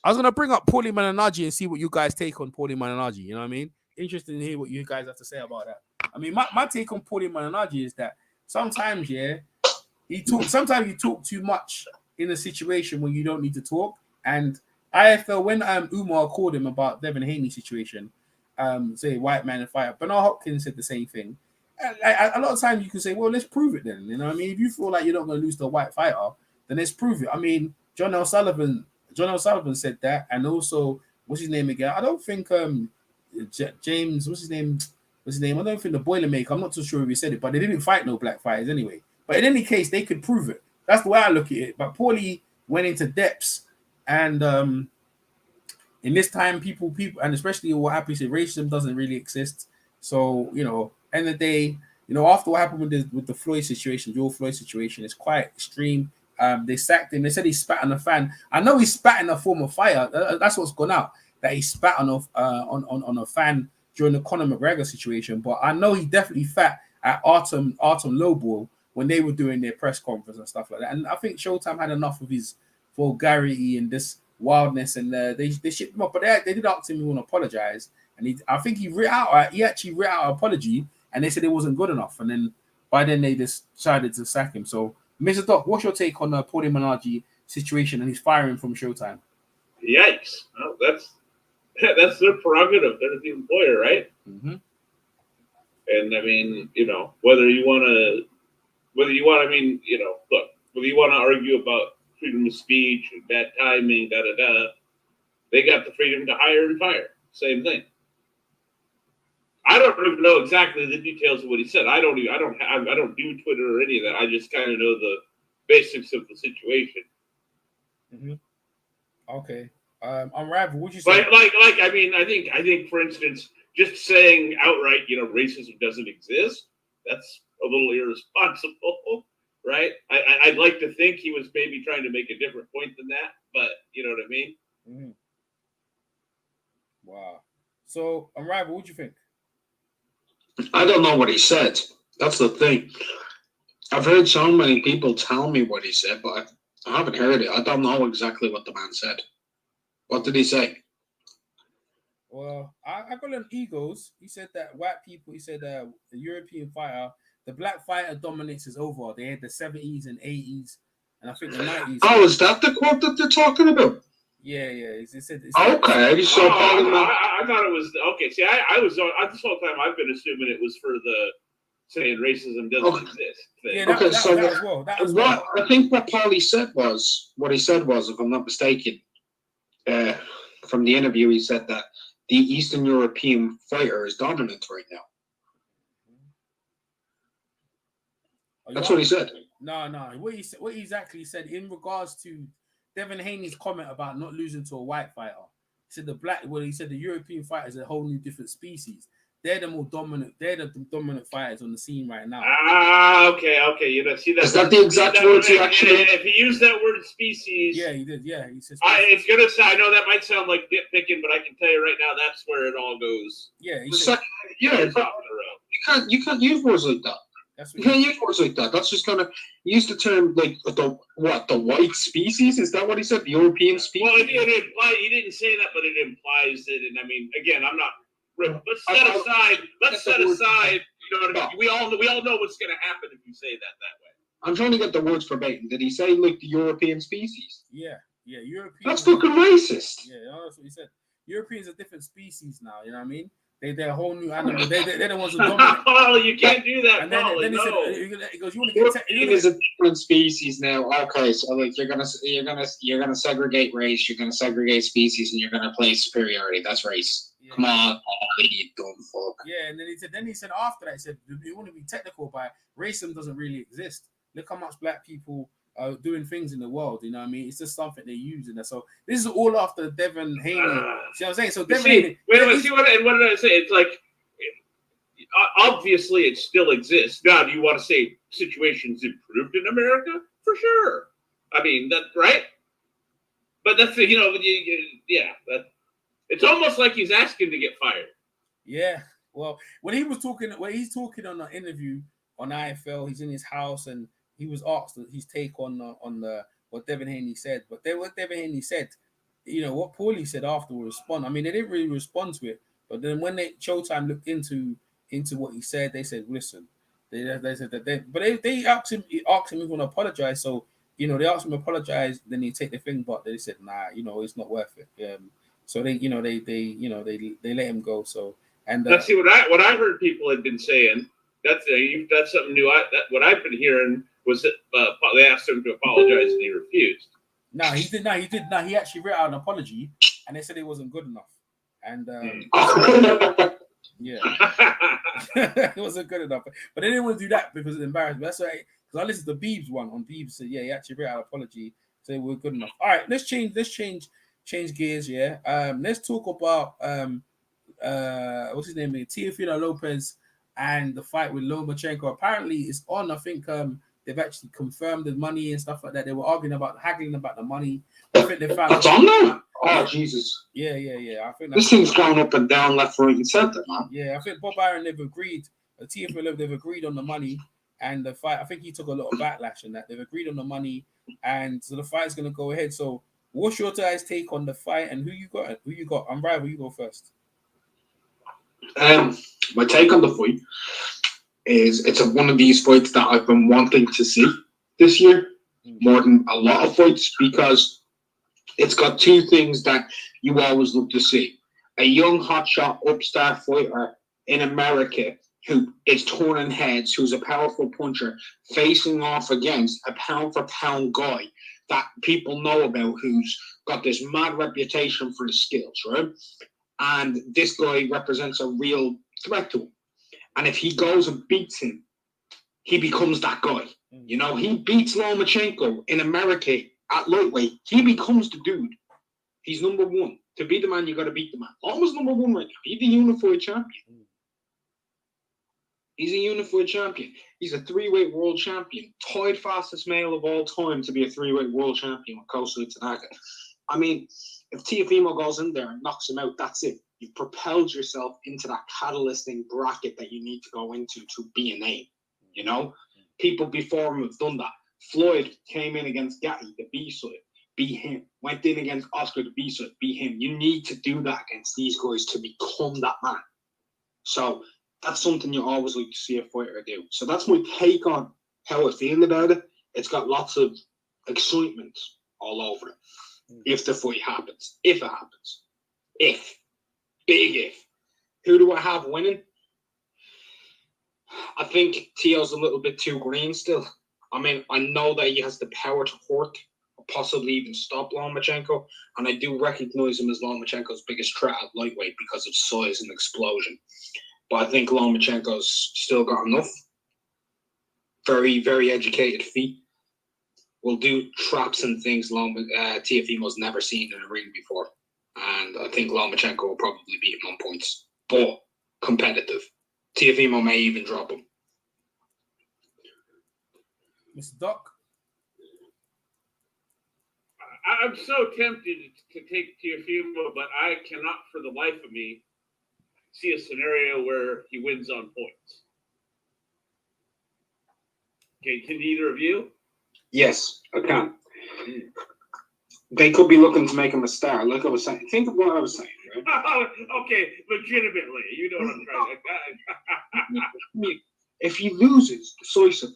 was gonna bring up Paulie Malignaggi and see what you guys take on Paulie Malignaggi. You know what I mean? Interested to hear what you guys have to say about that. I mean, my take on Paulie Malignaggi is that sometimes, he talk too much in a situation when you don't need to talk. And I felt when Umar called him about Devin Haney's situation, say white man and fighter, Bernard Hopkins said the same thing. A lot of times you can say, well, let's prove it then. You know what I mean? If you feel like you're not going to lose to a white fighter, then let's prove it. I mean, John L. Sullivan said that, and also what's his name again? I don't think James, what's his name? I don't think the Boilermaker, I'm not too sure if he said it, but they didn't fight no black fighters anyway. But in any case, they could prove it. That's the way I look at it. But Paulie went into depths, and in this time, people, and especially what happened, racism doesn't really exist. So, end of the day, after what happened with the Floyd situation, George Floyd situation, it's quite extreme. They sacked him. They said he spat on a fan. I know he spat in a former fighter. That's what's gone out, that he spat on a fan during the Conor McGregor situation. But I know he definitely spat at Artem Lobel when they were doing their press conference and stuff like that. And I think Showtime had enough of his vulgarity and this wildness, and they shipped him up. But they did ask him if he want to apologize, and I think he actually writ out an apology, and they said it wasn't good enough. And then by then they decided to sack him. So, Mr. Doc, what's your take on the Paulie Malignaggi situation and his firing from Showtime? Yikes! Well, that's their prerogative. They're the employer, right? Mm-hmm. And I mean, whether you want to, look, whether you want to argue about freedom of speech and bad timing, they got the freedom to hire and fire. Same thing. I don't even know exactly the details of what he said. I don't do Twitter or any of that. I just kind of know the basics of the situation. Mm-hmm. Okay. Unravel, what'd you say? I think, for instance, just saying outright, racism doesn't exist, that's a little irresponsible, right? I'd like to think he was maybe trying to make a different point than that, but you know what I mean? Mm-hmm. Wow. So, Unravel, what'd you think? I don't know what he said. That's the thing. I've heard so many people tell me what he said, but I haven't heard it. I don't know exactly what the man said. What did he say? Well, I got on egos. He said that white people, the European fighter, the black fighter dominance is over. They had the 70s and 80s, and I think the 90s. Oh, is that the quote that they're talking about? Yeah. He said, okay. So I thought it was okay. See, I was this whole time I've been assuming it was for the saying racism doesn't exist thing. Yeah, that as well. That as well. I think what Paulie said was, if I'm not mistaken, from the interview, he said that the Eastern European fighter is dominant right now. That's what he said. No. What he exactly said in regards to Devin Haney's comment about not losing to a white fighter. He said the European fighter is a whole new different species. They're the more dominant. They're the dominant fighters on the scene right now. Okay. See that? Is that the exact words he actually? If he used that word species, yeah, he did. Yeah, he says. It's gonna sound. I know that might sound like nitpicking, but I can tell you right now that's where it all goes. Yeah, off the road. You can't use words like that. That's You what can't use words like that. That's just kind of use the term like the white species. Is that what he said? The European species. Well, it implies he didn't say that, but it implies it. And I mean, again, I'm not. Let's set aside. Let's set aside. You know what I mean? We all know what's going to happen if you say that way. I'm trying to get the words verbatim. Did he say like the European species? Yeah, European. That's fucking racist. Yeah, that's what he said. Europeans are different species now. You know what I mean? They're a whole new animal. They're the ones who dominate. Paulie, you can't do that. And then Paulie, he no. said, he goes, you want to European is a different species now. Okay, so like you're gonna segregate race, you're gonna segregate species, and you're gonna place superiority. That's race. Yeah. Come on, Paulie, you dumb fuck. Yeah, and then he said after that, he said, you want to be technical about it, racism doesn't really exist. Look how much black people are doing things in the world, you know what I mean? It's just something they use in there. So this is all after Devin Haney. See what I'm saying? So Devin Haney. Wait a minute, see what did I say? It's like, obviously it still exists. Now, do you want to say situations improved in America? For sure. I mean, that's right. But that's, it's almost like he's asking to get fired. Yeah. Well, he's talking on an interview on IFL, he's in his house and he was asked his take on the what Devin Haney said. But what Devin Haney said, what Paulie said afterwards respond. I mean, they didn't really respond to it. But then when Showtime looked into what he said, they said, listen, they said that they asked him if he want to apologize. So, they asked him to apologize, then he take the thing, but they said, nah, it's not worth it. So they let him go. So let's see what I heard people had been saying. That's something new. What I've been hearing was that they asked him to apologize and he refused. No, he did not. He actually wrote out an apology, and they said it wasn't good enough. And yeah, it wasn't good enough. But they didn't want to do that because it's embarrassing. That's why, because I listened to Beebs one on Beebs said, yeah, he actually wrote out an apology, so it was good enough. All right, let's change gears. Yeah, let's talk about what's his name? Teofimo Lopez. And the fight with Lomachenko apparently is on. I think they've actually confirmed the money and stuff like that. They were haggling about the money. I think they found that's on there. Oh Jesus! Yeah. I think this thing's going up and down, left, right, and center, man. Yeah, I think Bob Arum they've agreed. They've agreed on the money and the fight. I think he took a lot of backlash in that. They've agreed on the money, and so the fight's going to go ahead. So, what's your guys' take on the fight and who you got? I'm Rival. You go first. My take on the fight is it's one of these fights that I've been wanting to see this year more than a lot of fights because it's got two things that you always look to see. A young hotshot upstart fighter in America who is turning heads, who's a powerful puncher, facing off against a pound-for-pound guy that people know about who's got this mad reputation for his skills, right? And this guy represents a real threat to him. And if he goes and beats him, he becomes that guy. He beats Lomachenko in America at lightweight. He becomes the dude. He's number one. To beat the man, you got to beat the man. Almost number one right now. He's the unified champion. He's a unified champion. He's a three-weight world champion. Tied fastest male of all time to be a three-weight world champion with Kosuke Tanaka. I mean, if Teofimo goes in there and knocks him out, that's it. You've propelled yourself into that catalysting bracket that you need to go into to be a name. People before him have done that. Floyd came in against Gatti, the B side, beat him. Went in against Oscar, the B side, beat him. You need to do that against these guys to become that man. So that's something you always like to see a fighter do. So that's my take on how I feel about it. It's got lots of excitement all over it. If the fight happens. If it happens. If. Big if. Who do I have winning? I think Teo's a little bit too green still. I mean, I know that he has the power to hurt or possibly even stop Lomachenko, and I do recognize him as Lomachenko's biggest threat at lightweight because of size and explosion. But I think Lomachenko's still got enough. Very, very educated feet. Will do traps and things Teofimo's never seen in a ring before. And I think Lomachenko will probably beat him on points. But competitive. Teofimo may even drop him. Mr. Doc? I'm so tempted to take Teofimo, but I cannot for the life of me see a scenario where he wins on points. Okay, can either of you? Yes, I can. They could be looking to make him a star. Like I was saying, think of what I was saying, right? Okay, legitimately, you know what I'm trying to. If he loses decisively,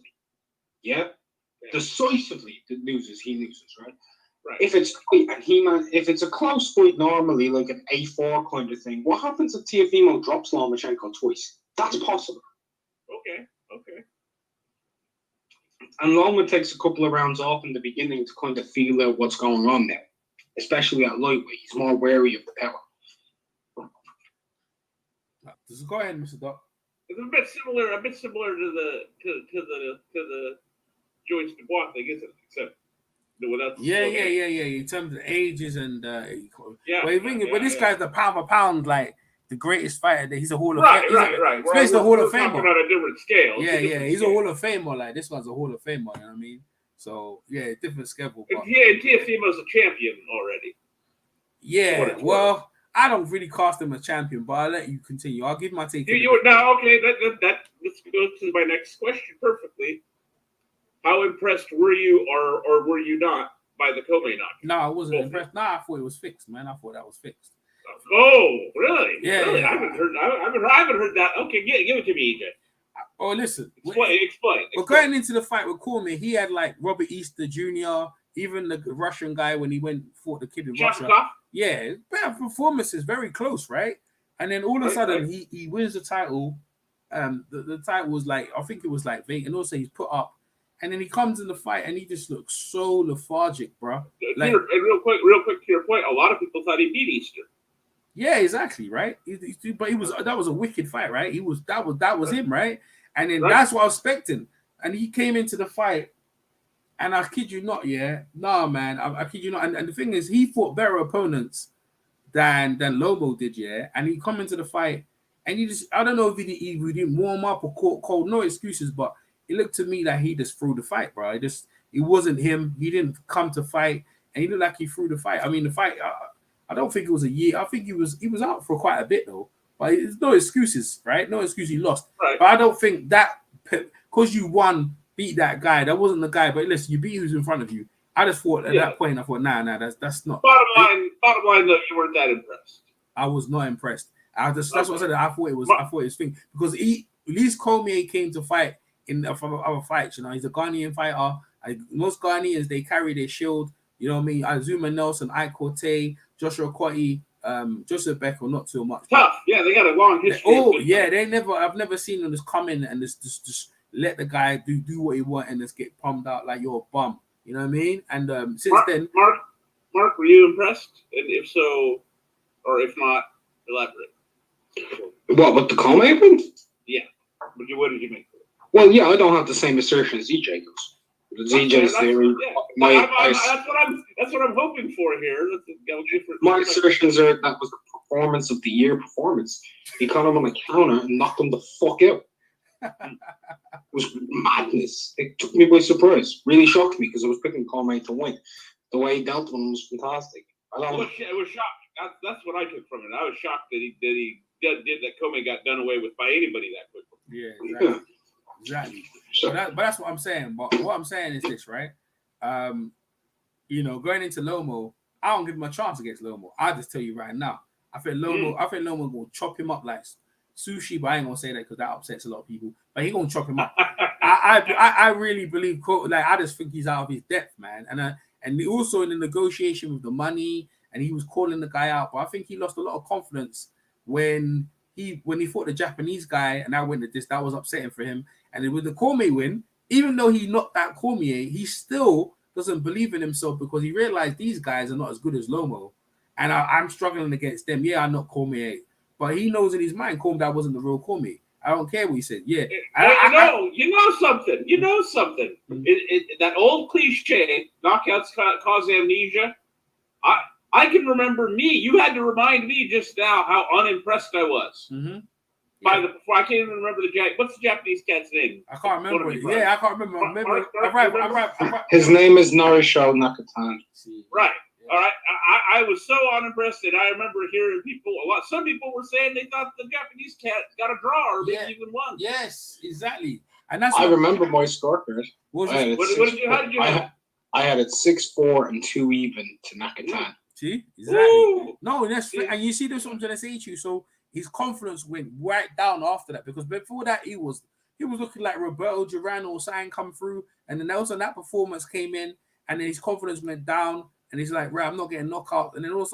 decisively loses, he loses, right? Right. If it's if it's a close fight normally, like an A4 kind of thing, what happens if Teofimo drops Lomachenko twice? That's possible. Okay. And Loma takes a couple of rounds off in the beginning to kind of feel out what's going on there, especially at lightweight. He's more wary of the power. Just go ahead, Mr. Doc. It's a bit similar to the Joyce Dubois thing, isn't it? Except without the Yeah. In terms of ages and yeah. But this guy's the pound for pound, like the greatest fighter. He's a Hall of right. He's basically a Hall of We're Famer. talking on a different scale. He's a Hall of Famer. Like this one's a Hall of Famer. You know what I mean? So yeah, different scale. And Teofimo's a champion already. Yeah, well, I don't really cast him as champion, but I'll let you continue. I'll give my take. Okay. Let's go to my next question perfectly. How impressed were you, or were you not, by the Comey knockout? No, I wasn't impressed. No, I thought it was fixed, man. I thought that was fixed. Oh, really? Yeah. Really? I haven't heard that. Okay, give it to me, EJ. Oh, listen. Explain. Well, going into the fight with Cormier, he had like Robert Easter Jr., even the Russian guy when he fought the kid in Russia. Yeah, better performances, very close, right? And then all of a sudden he wins the title. The title was like, I think it was like vacant. And also he's put up. And then he comes in the fight and he just looks so lethargic, bro. Like, real quick to your point, a lot of people thought he beat Easter. Yeah, exactly, right. But that was a wicked fight, right? That was him, right? And then that's what I was expecting. And he came into the fight, and I kid you not, man, I kid you not. And the thing is, he fought better opponents than Lobo did, And he come into the fight, and I don't know if he didn't warm up or caught cold, no excuses, but it looked to me like he just threw the fight, bro. It wasn't him. He didn't come to fight, and he looked like he threw the fight. I mean, the fight. I don't think it was a year. I think he was out for quite a bit though. But there's no excuses, right? No excuse he lost. Right. But I don't think that because you won, beat that guy. That wasn't the guy. But listen, you beat who's in front of you. I just thought at that point, nah, that's not. Bottom line, though, you weren't that impressed. I was not impressed. That's what I said. I thought it was thing because at least Cormier came to fight in other fights. You know, he's a Ghanaian fighter. Most Ghanaians, they carry their shield. You know what I mean? Azuma Nelson, Ike Corte, Joshua Kwati, Joseph Becker, not too much. Tough. Yeah, they got a long history. I've never seen them just come in and just let the guy do what he want and just get pumped out like you're a bum. You know what I mean? And since then, Mark, were you impressed? And if so, or if not, elaborate. What, with the Comey win? Yeah. What did you make? Well, yeah, I don't have the same assertion as EJ goes. ZJ's theory. That's what I'm hoping for here. My assertions are that was the performance of the year performance. He caught him on a counter and knocked him the fuck out. It was madness. It took me by surprise. Really shocked me because I was picking Cormier to win. The way he dealt with him was fantastic. I was shocked. That's what I took from it. I was shocked that he did that. Cormier got done away with by anybody that quickly. Yeah, exactly. But that's what I'm saying. But what I'm saying is this, right? Going into Lomo, I don't give him a chance against Lomo. I'll just tell you right now. I think Lomo will chop him up like sushi, but I ain't gonna say that because that upsets a lot of people. But he gonna chop him up. I really believe, I just think he's out of his depth, man. And also in the negotiation with the money, and he was calling the guy out. But I think he lost a lot of confidence when he fought the Japanese guy, and I went to this. That was upsetting for him. And then with the Cormier win, even though he knocked out Cormier, he still doesn't believe in himself because he realized these guys are not as good as Lomo. And I'm struggling against them. Yeah, I knocked Cormier. But he knows in his mind, that wasn't the real Cormier. I don't care what he said. Yeah. You know something. Mm-hmm. That old cliche, knockouts cause amnesia. I can remember me. You had to remind me just now how unimpressed I was. Mm-hmm. I can't even remember what's the Japanese cat's name? I can't remember. I can't remember. I'm right. His name is Narisho Nakatani. Right. All right. I was so unimpressed that I remember hearing some people were saying they thought the Japanese cat got a draw or maybe even won. Yes, exactly. And that's I remember my scorecard. What did you have? I had it 6-4 and 2 even to Nakatan. See, exactly. Ooh. No, that's and you see this. What I'm trying to say to you. So his confidence went right down after that because before that he was looking like Roberto Duran or something come through, and then also that performance came in, and then his confidence went down, and he's like, right, I'm not getting knocked out, and then all of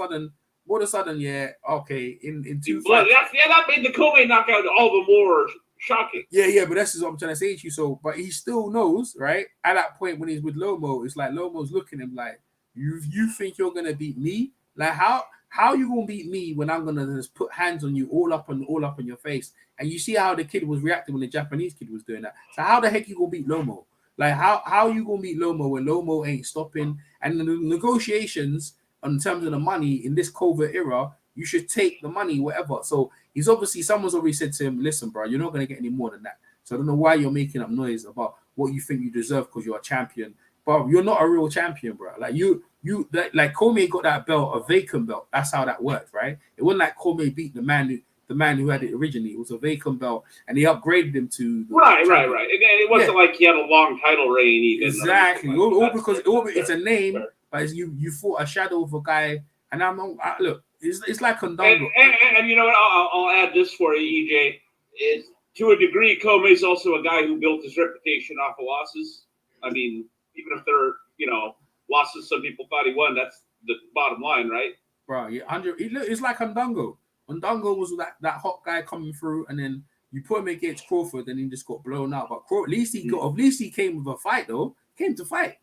a sudden, yeah, okay, in 2 fights. That made the Kobe knockout all the more shocking. Yeah, but that's what I'm trying to say to you. So, but he still knows, right? At that point when he's with Lomo, it's like Lomo's looking at him like, you think you're gonna beat me? Like how you gonna beat me when I'm gonna just put hands on you all up in your face? And you see how the kid was reacting when the Japanese kid was doing that. So how the heck you gonna beat Lomo? Like how you gonna beat Lomo when Lomo ain't stopping? And the negotiations in terms of the money in this COVID era, you should take the money, whatever. So someone's already said to him, listen, bro, you're not gonna get any more than that. So I don't know why you're making up noise about what you think you deserve because you're a champion. But you're not a real champion, bro. Like like Cormier got that belt, a vacant belt. That's how that worked, right? It wasn't like Cormier beat the man who had it originally. It was a vacant belt, and he upgraded him to right. Again, it wasn't like he had a long title reign either. Exactly. All because it's a name, but you fought a shadow of a guy, and look. It's like Condongo. And you know what? I'll add this for you, EJ. Is to a degree, Comey is also a guy who built his reputation off of losses. I mean, even if they're losses, some people thought he won. That's the bottom line, right? Bro, yeah, it's like Condongo. Condongo was that hot guy coming through, and then you put him against Crawford, and he just got blown out. But at least he came with a fight though. Came to fight.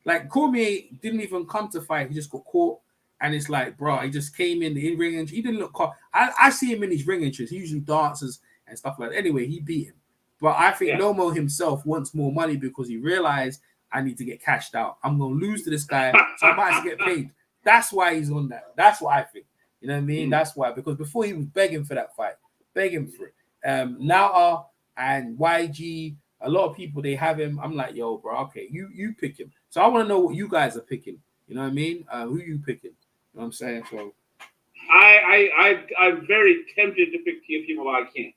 Like Cormier didn't even come to fight. He just got caught. And it's like, bro, he just came in the ring entry. He didn't look caught. I see him in his ring entries. He usually dances and stuff like that. Anyway, he beat him. But I think Lomo himself wants more money because he realized I need to get cashed out. I'm going to lose to this guy, so I might have to get paid. That's why he's on that. That's what I think. You know what I mean? That's why. Because before he was begging for that fight. Begging for it. Now and YG, a lot of people, they have him. I'm like, yo, bro, okay, you pick him. So I want to know what you guys are picking. You know what I mean? Who you picking? You know what I'm saying? So I'm very tempted to pick Teofimo, but I can't.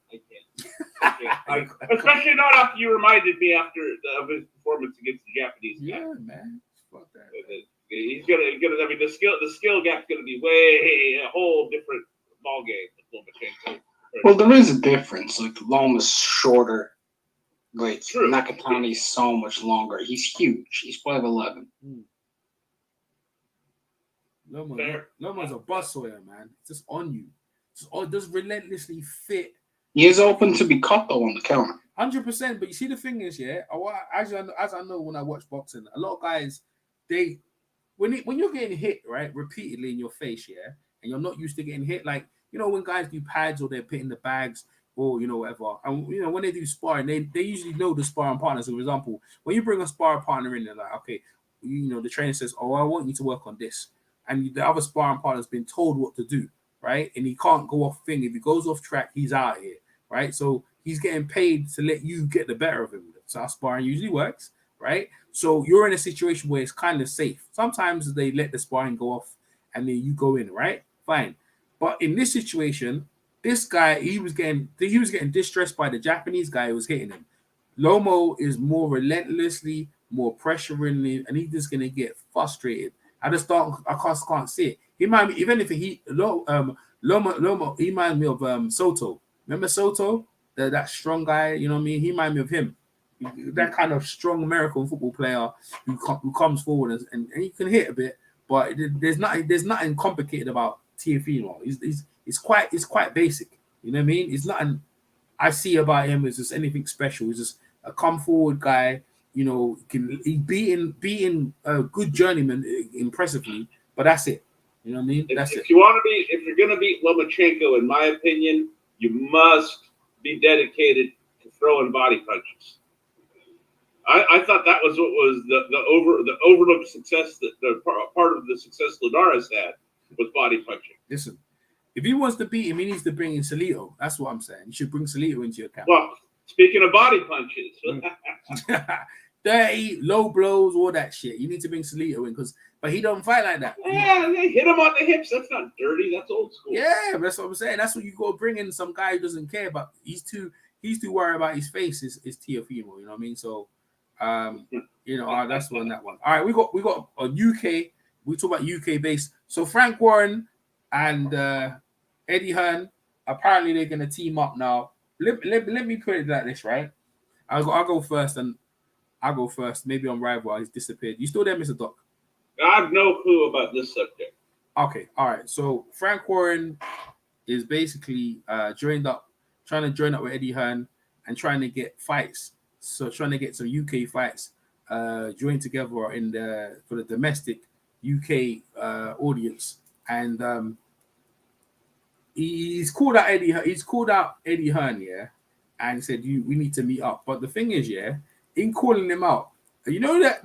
Especially not after you reminded me of his performance against the Japanese guy. Yeah, man. Fuck that. He's gonna. I mean, the skill gap's gonna be a whole different ball game. Well, there is a difference. Like Loma's shorter. Like True. Nakatani's so much longer. He's huge. He's 5'11". Loma's a buzzsaw, man. It's just on you. Just relentlessly fit. He is open to be cut though on the counter. 100%. But you see, the thing is, as I know when I watch boxing, a lot of guys, when you're getting hit right repeatedly in your face, and you're not used to getting hit, like when guys do pads or they're pitting the bags or whatever, and when they do sparring, they usually know the sparring partners. So for example, when you bring a sparring partner in, they're like, okay, the trainer says, oh, I want you to work on this. And the other sparring partner's been told what to do, right? And he can't go off thing. If he goes off track, he's out of here, right? So he's getting paid to let you get the better of him. So how sparring usually works, right? So you're in a situation where it's kind of safe. Sometimes they let the sparring go off and then you go in, right? Fine. But in this situation, this guy, he was getting distressed by the Japanese guy who was hitting him. Lomo is more relentlessly, more pressuring, and he's just gonna get frustrated. I can't see it. He might be, if anything, Lomo, he reminds me of Soto. Remember Soto? That strong guy, you know what I mean? He reminds me of him. That kind of strong American football player who comes forward and he can hit a bit, but there's nothing complicated about Teofimo. It's quite basic. You know what I mean? It's nothing I see about him as just anything special. He's just a come forward guy. He beating a good journeyman impressively, but that's it. You know what I mean? If you're gonna beat Lomachenko, in my opinion, you must be dedicated to throwing body punches. I thought that was what was the overlooked success that the part of the success Linares had was body punching. Listen, if he wants to beat him, he needs to bring in Salito. That's what I'm saying. You should bring Salito into your account. Well, speaking of body punches. Dirty, low blows, all that shit. You need to bring Salito in but he don't fight like that. Yeah, they hit him on the hips. That's not dirty. That's old school. Yeah, that's what I'm saying. That's what you got to bring in some guy who doesn't care about. He's too he's too worried about his face is Teofimo. You know what I mean? So, that's on that one. All right, we got a UK. We talk about UK based. So Frank Warren and Eddie Hearn, apparently they're gonna team up now. Let me put it like this, right? I'll go first. Maybe on Rival, he's disappeared. You still there, Mr. Doc? I have no clue about this subject. Okay, all right. So Frank Warren is basically trying to join up with Eddie Hearn and trying to get fights. So trying to get some UK fights joined together for the domestic UK audience. And he's called out Eddie Hearn, yeah, and said we need to meet up. But the thing is, yeah, in calling him out, you know that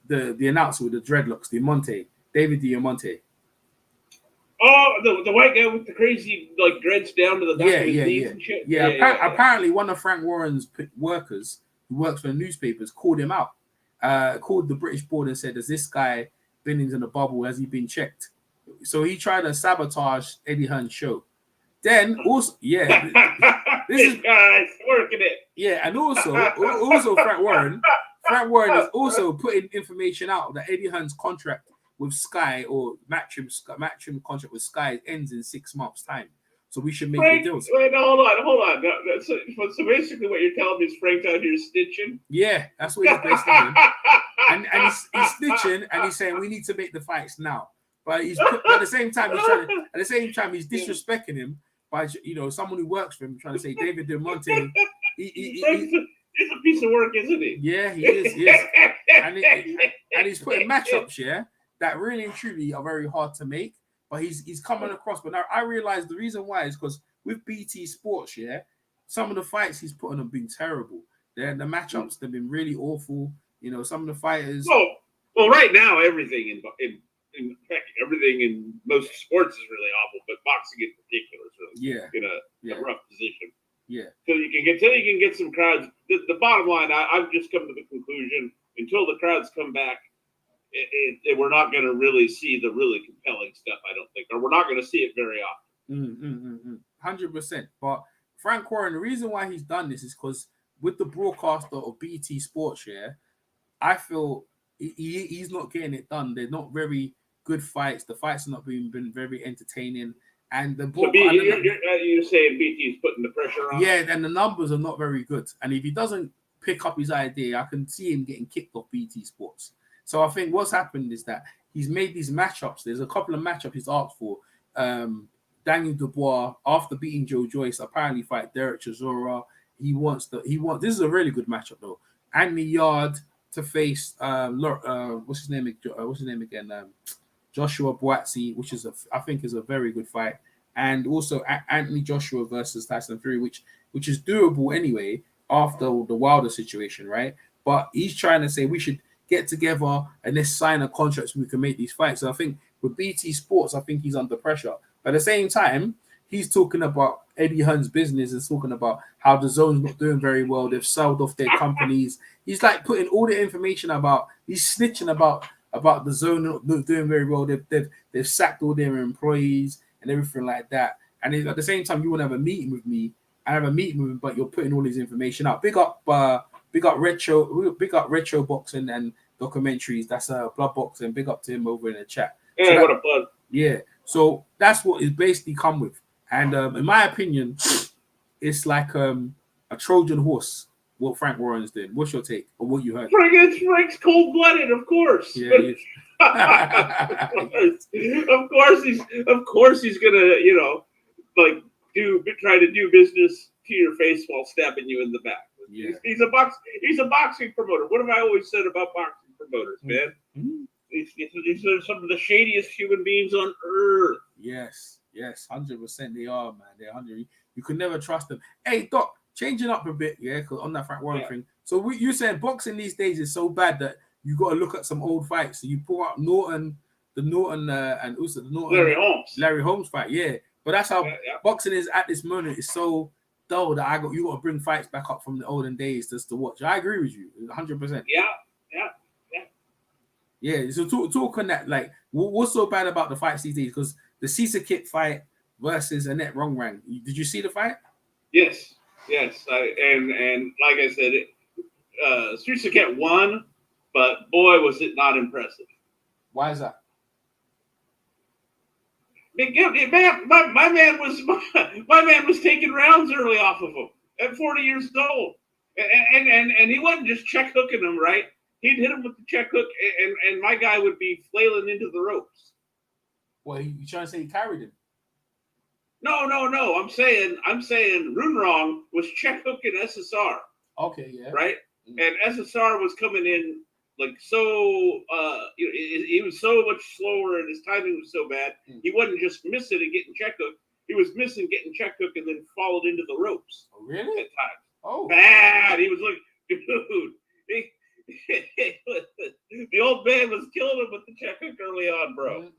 the announcer with the dreadlocks, David Diamante. Oh, the white guy with the crazy dreads down to the back of his knees and shit. Yeah, apparently one of Frank Warren's workers who works for the newspapers called him out, called the British board and said, "Has this guy been into the bubble? Has he been checked?" So he tried to sabotage Eddie Hearn's show. Then also, this guy's working it. Yeah, and also Frank Warren is also putting information out that Eddie Hearn's contract with Sky or Matchroom contract with Sky ends in 6 months' time. So we should make the deals. Wait, no, hold on. So basically what you're telling me is Frank's out here snitching? Yeah, that's what he's basically doing. And he's snitching and he's saying we need to make the fights now. But at the same time he's disrespecting him by someone who works for him trying to say David Diamante. He's a piece of work, isn't he? Yeah, he is. And he's putting matchups, that really and truly are very hard to make. But he's coming across. But now I realize the reason why is because with BT Sports, some of the fights he's put on have been terrible. The matchups have been really awful. Some of the fighters. Well, right now everything in fact, everything in most sports is really awful, but boxing in particular is really in a rough position. Yeah. Till you can get some crowds. The bottom line, I've just come to the conclusion: until the crowds come back, we're not going to really see the really compelling stuff. I don't think, or we're not going to see it very often. 100%. But Frank Warren, the reason why he's done this is because with the broadcaster of BT Sports, I feel he's not getting it done. They're not very good fights. The fights have not been very entertaining. And the so you're saying BT is putting the pressure on? Yeah, and the numbers are not very good. And if he doesn't pick up his idea, I can see him getting kicked off BT Sports. So I think what's happened is that he's made these matchups. There's a couple of matchups he's asked for. Daniel Dubois, after beating Joe Joyce, apparently fight Derek Chisora. He wants. This is a really good matchup though. Anthony Yard to face what's his name again? Joshua Boatsi, which I think is a very good fight, and also Anthony Joshua versus Tyson Fury, which is doable anyway after the Wilder situation, right? But he's trying to say we should get together and let's sign a contract so we can make these fights. So I think with BT Sports, I think he's under pressure. But at the same time, he's talking about Eddie Hearn's business and talking about how the zone's not doing very well. They've sold off their companies. He's like putting all the information he's snitching about the zone not doing very well. They've sacked all their employees and everything like that. And at the same time, you want to have a meeting with me. I have a meeting with him, but you're putting all this information out. Big up retro boxing and documentaries. That's blood boxing. Big up to him over in the chat. Yeah, what a bug. Yeah. So that's what it's basically come with. And in my opinion, it's like a Trojan horse, what Frank Warren's doing. What's your take on what you heard? Frank's cold-blooded, of course. Yeah, he is. Of course he's gonna, try to do business to your face while stabbing you in the back. Yeah. He's a boxing promoter. What have I always said about boxing promoters, man? Mm-hmm. These are some of the shadiest human beings on earth. Yes, 100% they are, man. They're 100. You could never trust them. Hey, Doc, changing up a bit, because on that Frank Warren thing. So you're saying boxing these days is so bad that you got to look at some old fights. So you pull out Norton, and also the Norton Larry Holmes fight, yeah. But that's how boxing is at this moment. It's so dull that you got to bring fights back up from the olden days just to watch. I agree with you, 100%. Yeah, so talk on that. Like, what's so bad about the fights these days? Because the Cesar Kit fight versus Annette Rongrang. Did you see the fight? Yes. Yes, and like I said, Susaket won, but boy, was it not impressive. Why is that? Man, my man was taking rounds early off of him at 40 years old, and he wasn't just check hooking him, right? He'd hit him with the check hook, and my guy would be flailing into the ropes. Well, you trying to say he carried him? No. I'm saying Runrong was check hooking SSR. Okay, yeah. Right, and SSR was coming in like so. He was so much slower, and his timing was so bad. He wasn't just missing and getting check hook. He was missing, getting check hook, and then followed into the ropes. Oh, really? At times. Oh, bad. He was like, dude. The old man was killing him with the check hook early on, bro.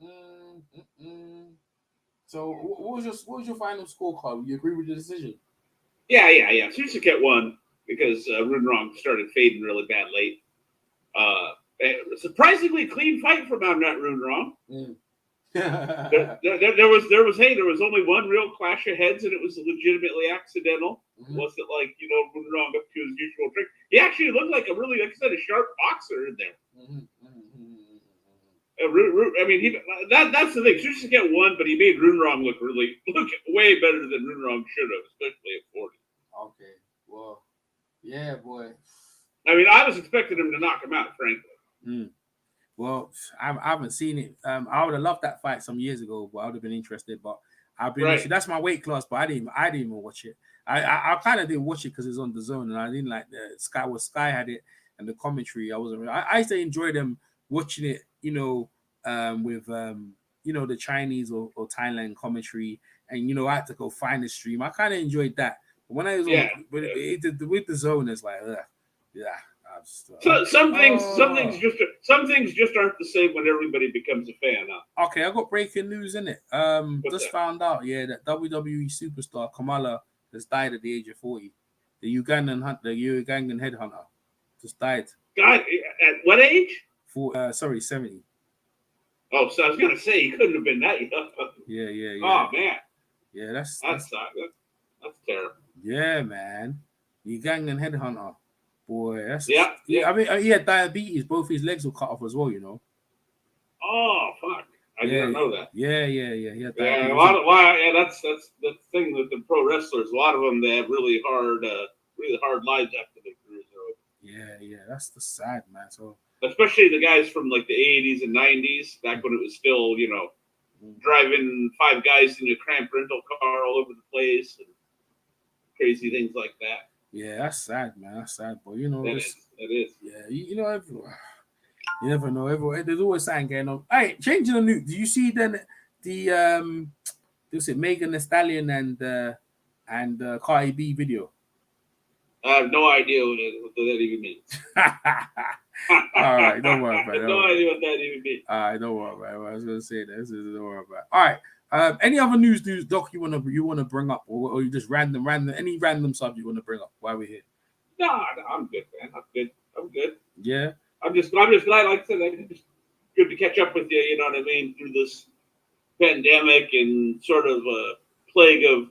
So, what was your final scorecard? You agree with the decision? Yeah. Susaket won because Runrong started fading really bad late. Surprisingly clean fight from Amnat Runrong. there was only one real clash of heads, and it was legitimately accidental. It wasn't like Runrong up to his usual trick. He actually looked like a really, like I said, a sharp boxer in there. I mean, that's the thing. Susaket won, but he made Runrong look way better than Runrong should have, especially at 40. Okay, well, yeah, boy. I mean, I was expecting him to knock him out, frankly. Well, I haven't seen it. I would have loved that fight some years ago, but I would have been interested. But I've been that's my weight class, but I didn't even watch it. I kind of didn't watch it because it's on the zone, and I didn't like the Sky had it and the commentary. I used to enjoy them watching it, with the Chinese or Thailand commentary, and I had to go find the stream. I kind of enjoyed that. But when I was with the zone, it's like, some things just aren't the same when everybody becomes a fan. Huh? Okay, I got breaking news in it. Found out, that WWE superstar Kamala has died at the age of 40. The Ugandan headhunter just died. God, at what age? 70. Oh, so I was gonna say he couldn't have been that young. Yeah. Oh man. Yeah, that's terrible. Yeah, man. Ugandan headhunter. Boy, that's yeah. I mean, he had diabetes. Both his legs were cut off as well. Oh fuck! I didn't know that. Yeah. He had diabetes. A lot of that's the thing with the pro wrestlers. A lot of them, they have really hard lives after their careers are over. Yeah. That's the sad, man. So especially the guys from like the 80s and 90s, back when it was still driving 5 guys in a cramped rental car all over the place and crazy things like that. Yeah, that's sad, man. That's sad, but it is. Yeah, you never know. Everyone, there's always something going on. All right, changing the news. Do you see then Megan Thee Stallion and Cardi B video? I have no idea what that even means. All right, don't worry about it. No idea what that even means. All right, don't worry about it. I was gonna say that. Don't worry about it. All right. Any other news, Doc? You wanna bring up, or you just random any random subject you wanna bring up while we're here? No, I'm good, man. I'm good. Yeah. I'm just glad. Like I said, it's good to catch up with you. You know what I mean? Through this pandemic and sort of a plague of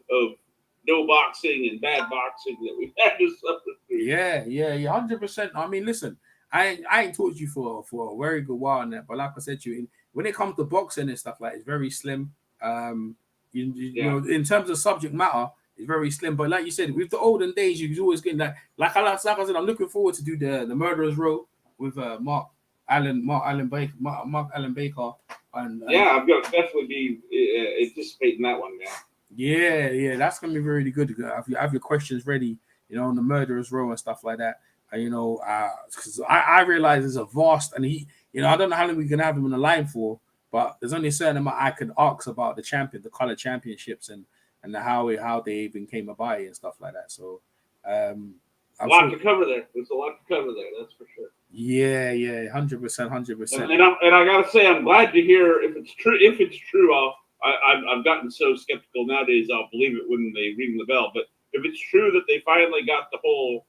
no boxing and bad boxing that we've had to suffer through. Yeah, 100%. I mean, listen, I ain't talked to you for a very good while now, but like I said to you, when it comes to boxing and stuff like, it's very slim. You know, in terms of subject matter, it's very slim. But like you said, with the olden days, you was always getting like I said, I'm looking forward to do the Murderers Row with Mark Allen Baker. And I'm gonna definitely be anticipating that one, man. Yeah, that's gonna be really good. Have your questions ready, on the Murderers Row and stuff like that. Because I realize it's a vast, and I don't know how long we can have him in the line for, but there's only a certain amount I could ask about the color championships and how they even came about it and stuff like that. So, a lot to cover there. There's a lot to cover there. That's for sure. Yeah, 100%. And I gotta say, I'm glad to hear if it's true. If it's true, I've gotten so skeptical nowadays. I'll believe it when they ring the bell. But if it's true that they finally got the whole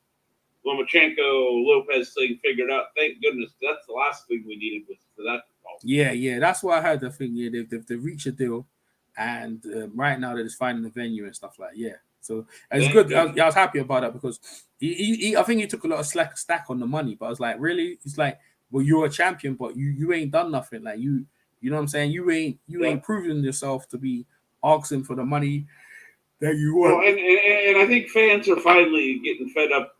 Lomachenko Lopez thing figured out, thank goodness. That's the last thing we needed was for that to fall. Yeah. That's what I heard. The thing, they've reached a deal, and right now they're just finding the venue and stuff like. Yeah, So it's good. I was happy about that because I think he took a lot of stack on the money, but I was like, really? It's like, well, you're a champion, but you ain't done nothing. Like you know what I'm saying? You ain't proven yourself to be asking for the money that you want. Well, and I think fans are finally getting fed up.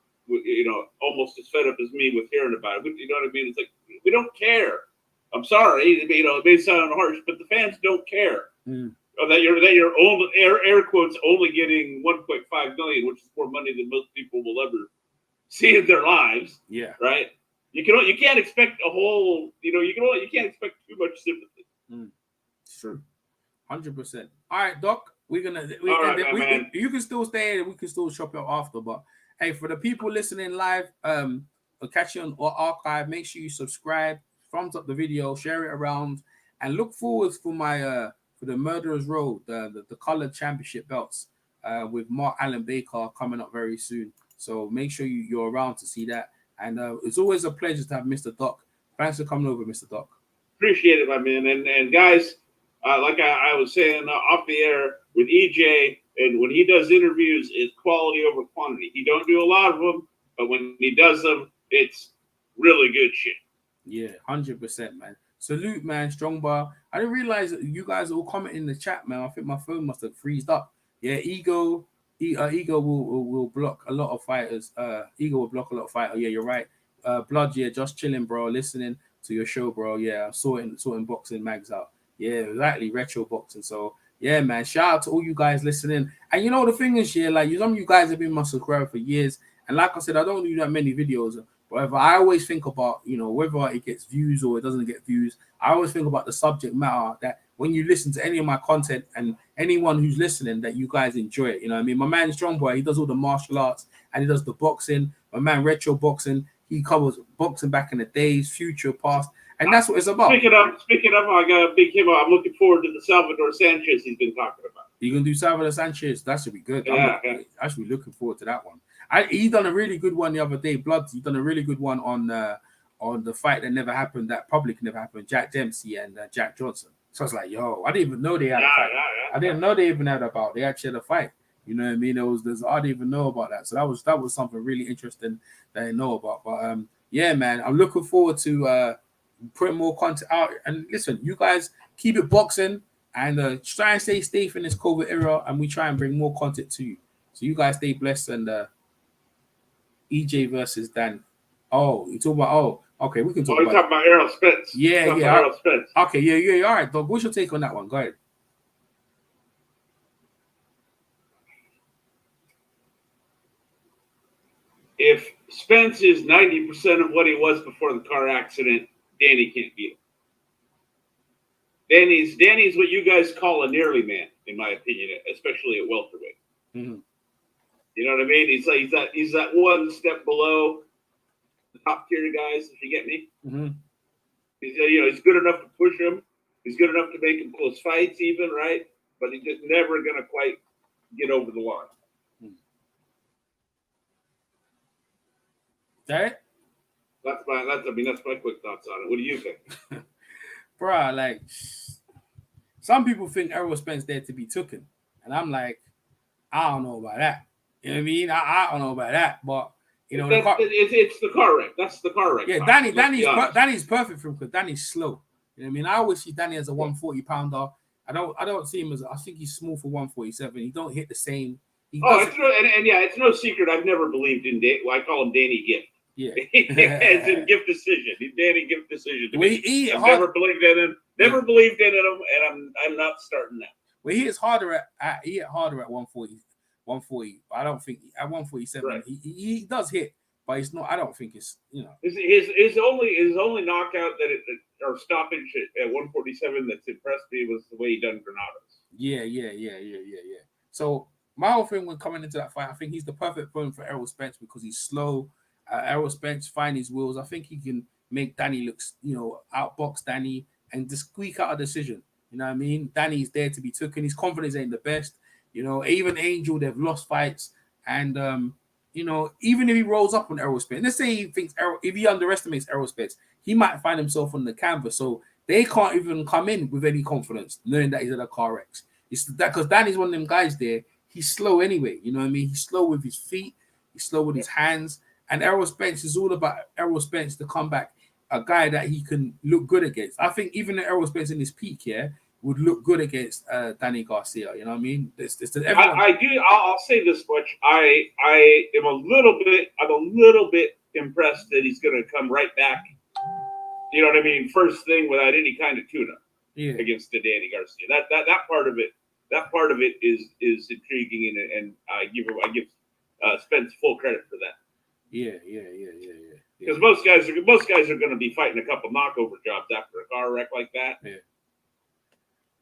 Almost as fed up as me with hearing about it. You know what I mean? It's like we don't care. I'm sorry, it may sound harsh, but the fans don't care. That you're only air quotes only getting 1.5 million, which is more money than most people will ever see in their lives. Yeah. Right. You can't expect a whole. You can't expect too much sympathy. It's true. 100%. All right, Doc. We're gonna. You can still stay and we can still shop out after. But hey, for the people listening live, or catch you on archive. Make sure you subscribe, thumbs up the video, share it around, and look forward for my for the Murderers Road, the colored championship belts with Mark Allen Baker coming up very soon. So make sure you're around to see that. And it's always a pleasure to have Mr. Doc. Thanks for coming over, Mr. Doc. Appreciate it, my man. And guys, like I was saying off the air with EJ, and when he does interviews, it's quality over quantity. He don't do a lot of them, but when he does them, it's really good shit. Yeah, 100%, man. Salute, man. Strong bar. I didn't realize that you guys all comment in the chat, man. I think my phone must have freezed up. Yeah, Ego will block a lot of fighters. Ego will block a lot of fighters. Yeah, you're right. Blood, yeah, just chilling, bro. Listening to your show, bro. Yeah, sorting boxing mags out. Yeah, exactly. Retro boxing. So yeah, man. Shout out to all you guys listening. And you know the thing is, yeah, like some of you guys have been my subscriber for years. And like I said, I don't do that many videos. Whatever. I always think about, whether it gets views or it doesn't get views. I always think about the subject matter, that when you listen to any of my content and anyone who's listening, that you guys enjoy it. You know what I mean? My man Strong Boy, he does all the martial arts and he does the boxing. My man Retro Boxing, he covers boxing back in the days, future, past, and that's what it's about. Speaking of, I got a big him. I'm looking forward to the Salvador Sanchez he's been talking about. You gonna do Salvador Sanchez? That should be good. Yeah, I should be looking forward to that one. He done a really good one the other day. Blood. He done a really good one on the fight that never happened, that probably never happened. Jack Dempsey and Jack Johnson. So I was like, yo, I didn't even know they had a fight. I didn't know they even had about. They actually had a fight. You know what I mean? I didn't even know about that. So that was something really interesting that I didn't know about. But yeah, man, I'm looking forward to putting more content out. And listen, you guys keep it boxing and try and stay safe in this COVID era, and we try and bring more content to you. So you guys stay blessed. And EJ versus Dan. Oh, you talking about? Oh, okay, we can talk about. Talking about Errol Spence. Yeah. Errol Spence. Okay, yeah. All right, dog. What's your take on that one? Go ahead. If Spence is 90% of what he was before the car accident, Danny can't beat him. Danny's what you guys call a nearly man, in my opinion, especially at welterweight. Mm-hmm. You know what I mean? He's that one step below the top tier guys, if you get me. Mm-hmm. He's good enough to push him. He's good enough to make him close fights, even, right? But he's just never gonna quite get over the line. That? That's my quick thoughts on it. What do you think? Bruh, like some people think Errol Spence there to be taken, and I'm like, I don't know about that. You know what I mean? I don't know about that, but it's the car wreck. That's the car wreck. Yeah, Danny's perfect for him because Danny's slow. You know what I mean? I always see Danny as a 140 pounder. I don't see him as. I think he's small for 147. He don't hit the same. It's no secret. I've never believed in Danny. Well, I call him Danny Gift. Yeah, as in gift decision. Danny Gift decision. I've never believed in him. Never believed in him, and I'm not starting now. Well, he hit harder at 140. 140. I don't think at 147 right. he does hit, but it's not. I don't think it's his only knockout or stoppage at 147 that's impressed me was the way he done Granados. Yeah. So my whole thing when coming into that fight, I think he's the perfect opponent for Errol Spence because he's slow. Errol Spence find his wheels. I think he can make Danny outbox Danny and just squeak out a decision. You know what I mean? Danny's there to be taken. His confidence ain't the best. Even Angel, they've lost fights. And, even if he rolls up on Errol Spence, let's say he thinks if he underestimates Errol Spence, he might find himself on the canvas. So they can't even come in with any confidence, knowing that he's at a car wreck. It's that because Danny's one of them guys there. he's slow anyway. You know what I mean? He's slow with his feet. He's slow with his hands. And Errol Spence is all about Errol Spence to come back, a guy that he can look good against. I think even Errol Spence in his peak, would look good against Danny Garcia. You know what I mean? I do. I'll say this much: I'm a little bit impressed that he's going to come right back. You know what I mean? First thing without any kind of tune-up against the Danny Garcia. That part of it is intriguing, and I give Spence full credit for that. Yeah. Because most guys are going to be fighting a couple knockover jobs after a car wreck like that.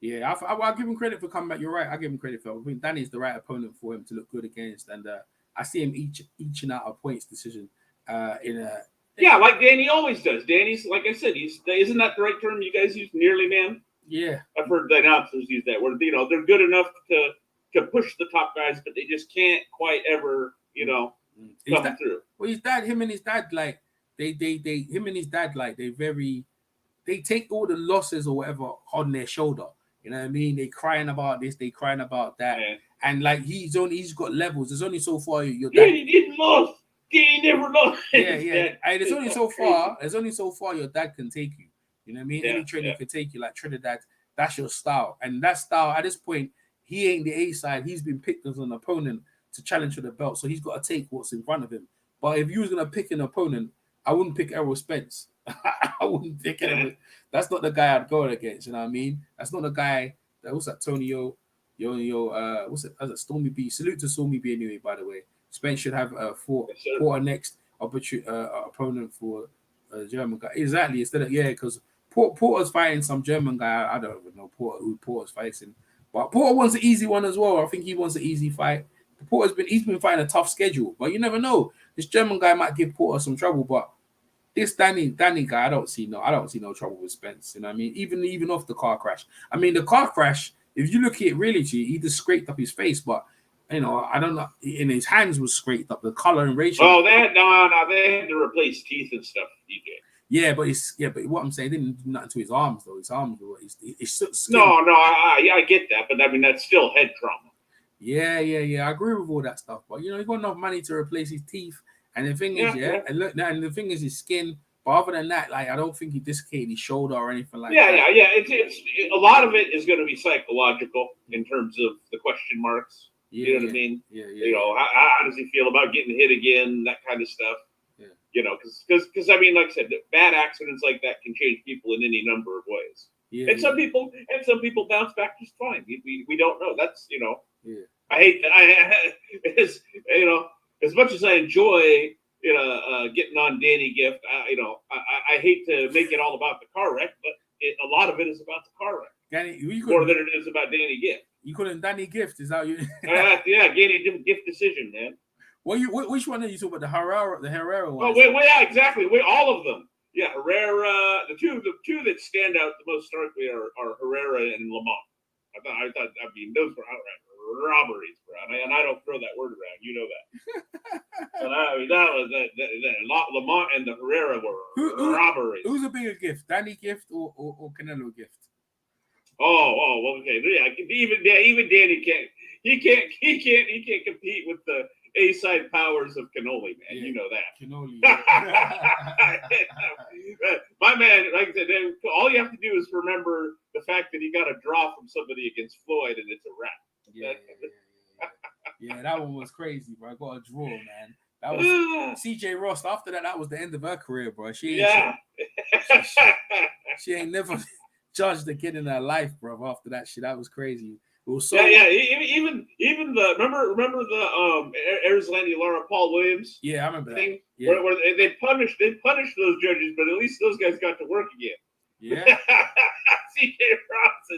Yeah, I'll give him credit for coming back. You're right. I give him credit for. I think Danny's the right opponent for him to look good against, and I see him eaching out a points decision. Like Danny always does. Danny's, like I said, isn't that the right term you guys use? Nearly man. Yeah, I've heard the announcers use that word. They're good enough to push the top guys, but they just can't quite ever, come through. Well, him and his dad, like they take all the losses or whatever on their shoulder. You know what I mean? They crying about this, they crying about that, and like he's got levels. There's only so far your dad. He didn't lose. He never lost. Yeah. There's only so far. There's only so far your dad can take you. You know what I mean? Any trainer can take you. Like Trinidad, that's your style, and that style at this point, he ain't the A side. He's been picked as an opponent to challenge for the belt, so he's got to take what's in front of him. But if you was gonna pick an opponent, I wouldn't pick Errol Spence. I wouldn't pick him. That's not the guy I'd go against. You know what I mean? That's not the guy. What's that? Tonio, what's it? That's Stormy B. Salute to Stormy B. Anyway, by the way. Spence should have Porter next opponent for a German guy. Exactly. Instead of because Porter's fighting some German guy. I don't even know who Porter's fighting, but Porter wants an easy one as well. I think he wants an easy fight. He's been fighting a tough schedule, but you never know. This German guy might give Porter some trouble, but this Danny guy, I don't see no trouble with Spence. You know what I mean? Even off the car crash. I mean, the car crash, if you look at it really, he just scraped up his face, but I don't know. And his hands was scraped up. The color and ratio. Oh, they had to replace teeth and stuff. DJ. Yeah, but what I'm saying, they didn't do nothing to his arms though. His arms were. I get that, but I mean that's still head trauma. Yeah. I agree with all that stuff, but he got enough money to replace his teeth. And the thing is, and the thing is his skin. But other than that, like I don't think he dislocated his shoulder or anything like that. Yeah. It's a lot of it is going to be psychological in terms of the question marks. You know what I mean? Yeah. How does he feel about getting hit again? That kind of stuff. Yeah. Because I mean, like I said, bad accidents like that can change people in any number of ways. Yeah. And some people bounce back just fine. We don't know. That's Yeah. I hate that. As much as I enjoy getting on Danny Gift, I hate to make it all about the car wreck, but a lot of it is about the car wreck. More than it is about Danny Gift. You call him Danny Gift? Is that you? Danny Gift decision, man. Which one are you talking about? The Herrera one? Oh, wait, exactly. All of them. Yeah, Herrera. The two that stand out the most starkly are Herrera and Lamont. I thought those were outright robberies, bro. And I don't throw that word around. You know that. And that was Lamont and the Herrera were robberies. Who's a bigger gift, Danny Gift or Canelo Gift? Oh, okay. Yeah, even Danny can't. He can't compete with the A-side powers of Cannoli, man. Yeah. You know that. Cannoli. My man, like I said, all you have to do is remember the fact that he got a draw from somebody against Floyd, and it's a wrap. Yeah, that one was crazy, bro. I got a draw, man. That was CJ Ross. After that was the end of her career, bro. She ain't never judged again in her life, bro. After that shit, that was crazy. It was so even the remember the Erzlandi Laura Paul Williams. Yeah, I remember thing that. Yeah. Where they punished those judges, but at least those guys got to work again. Yeah. CJ Ross.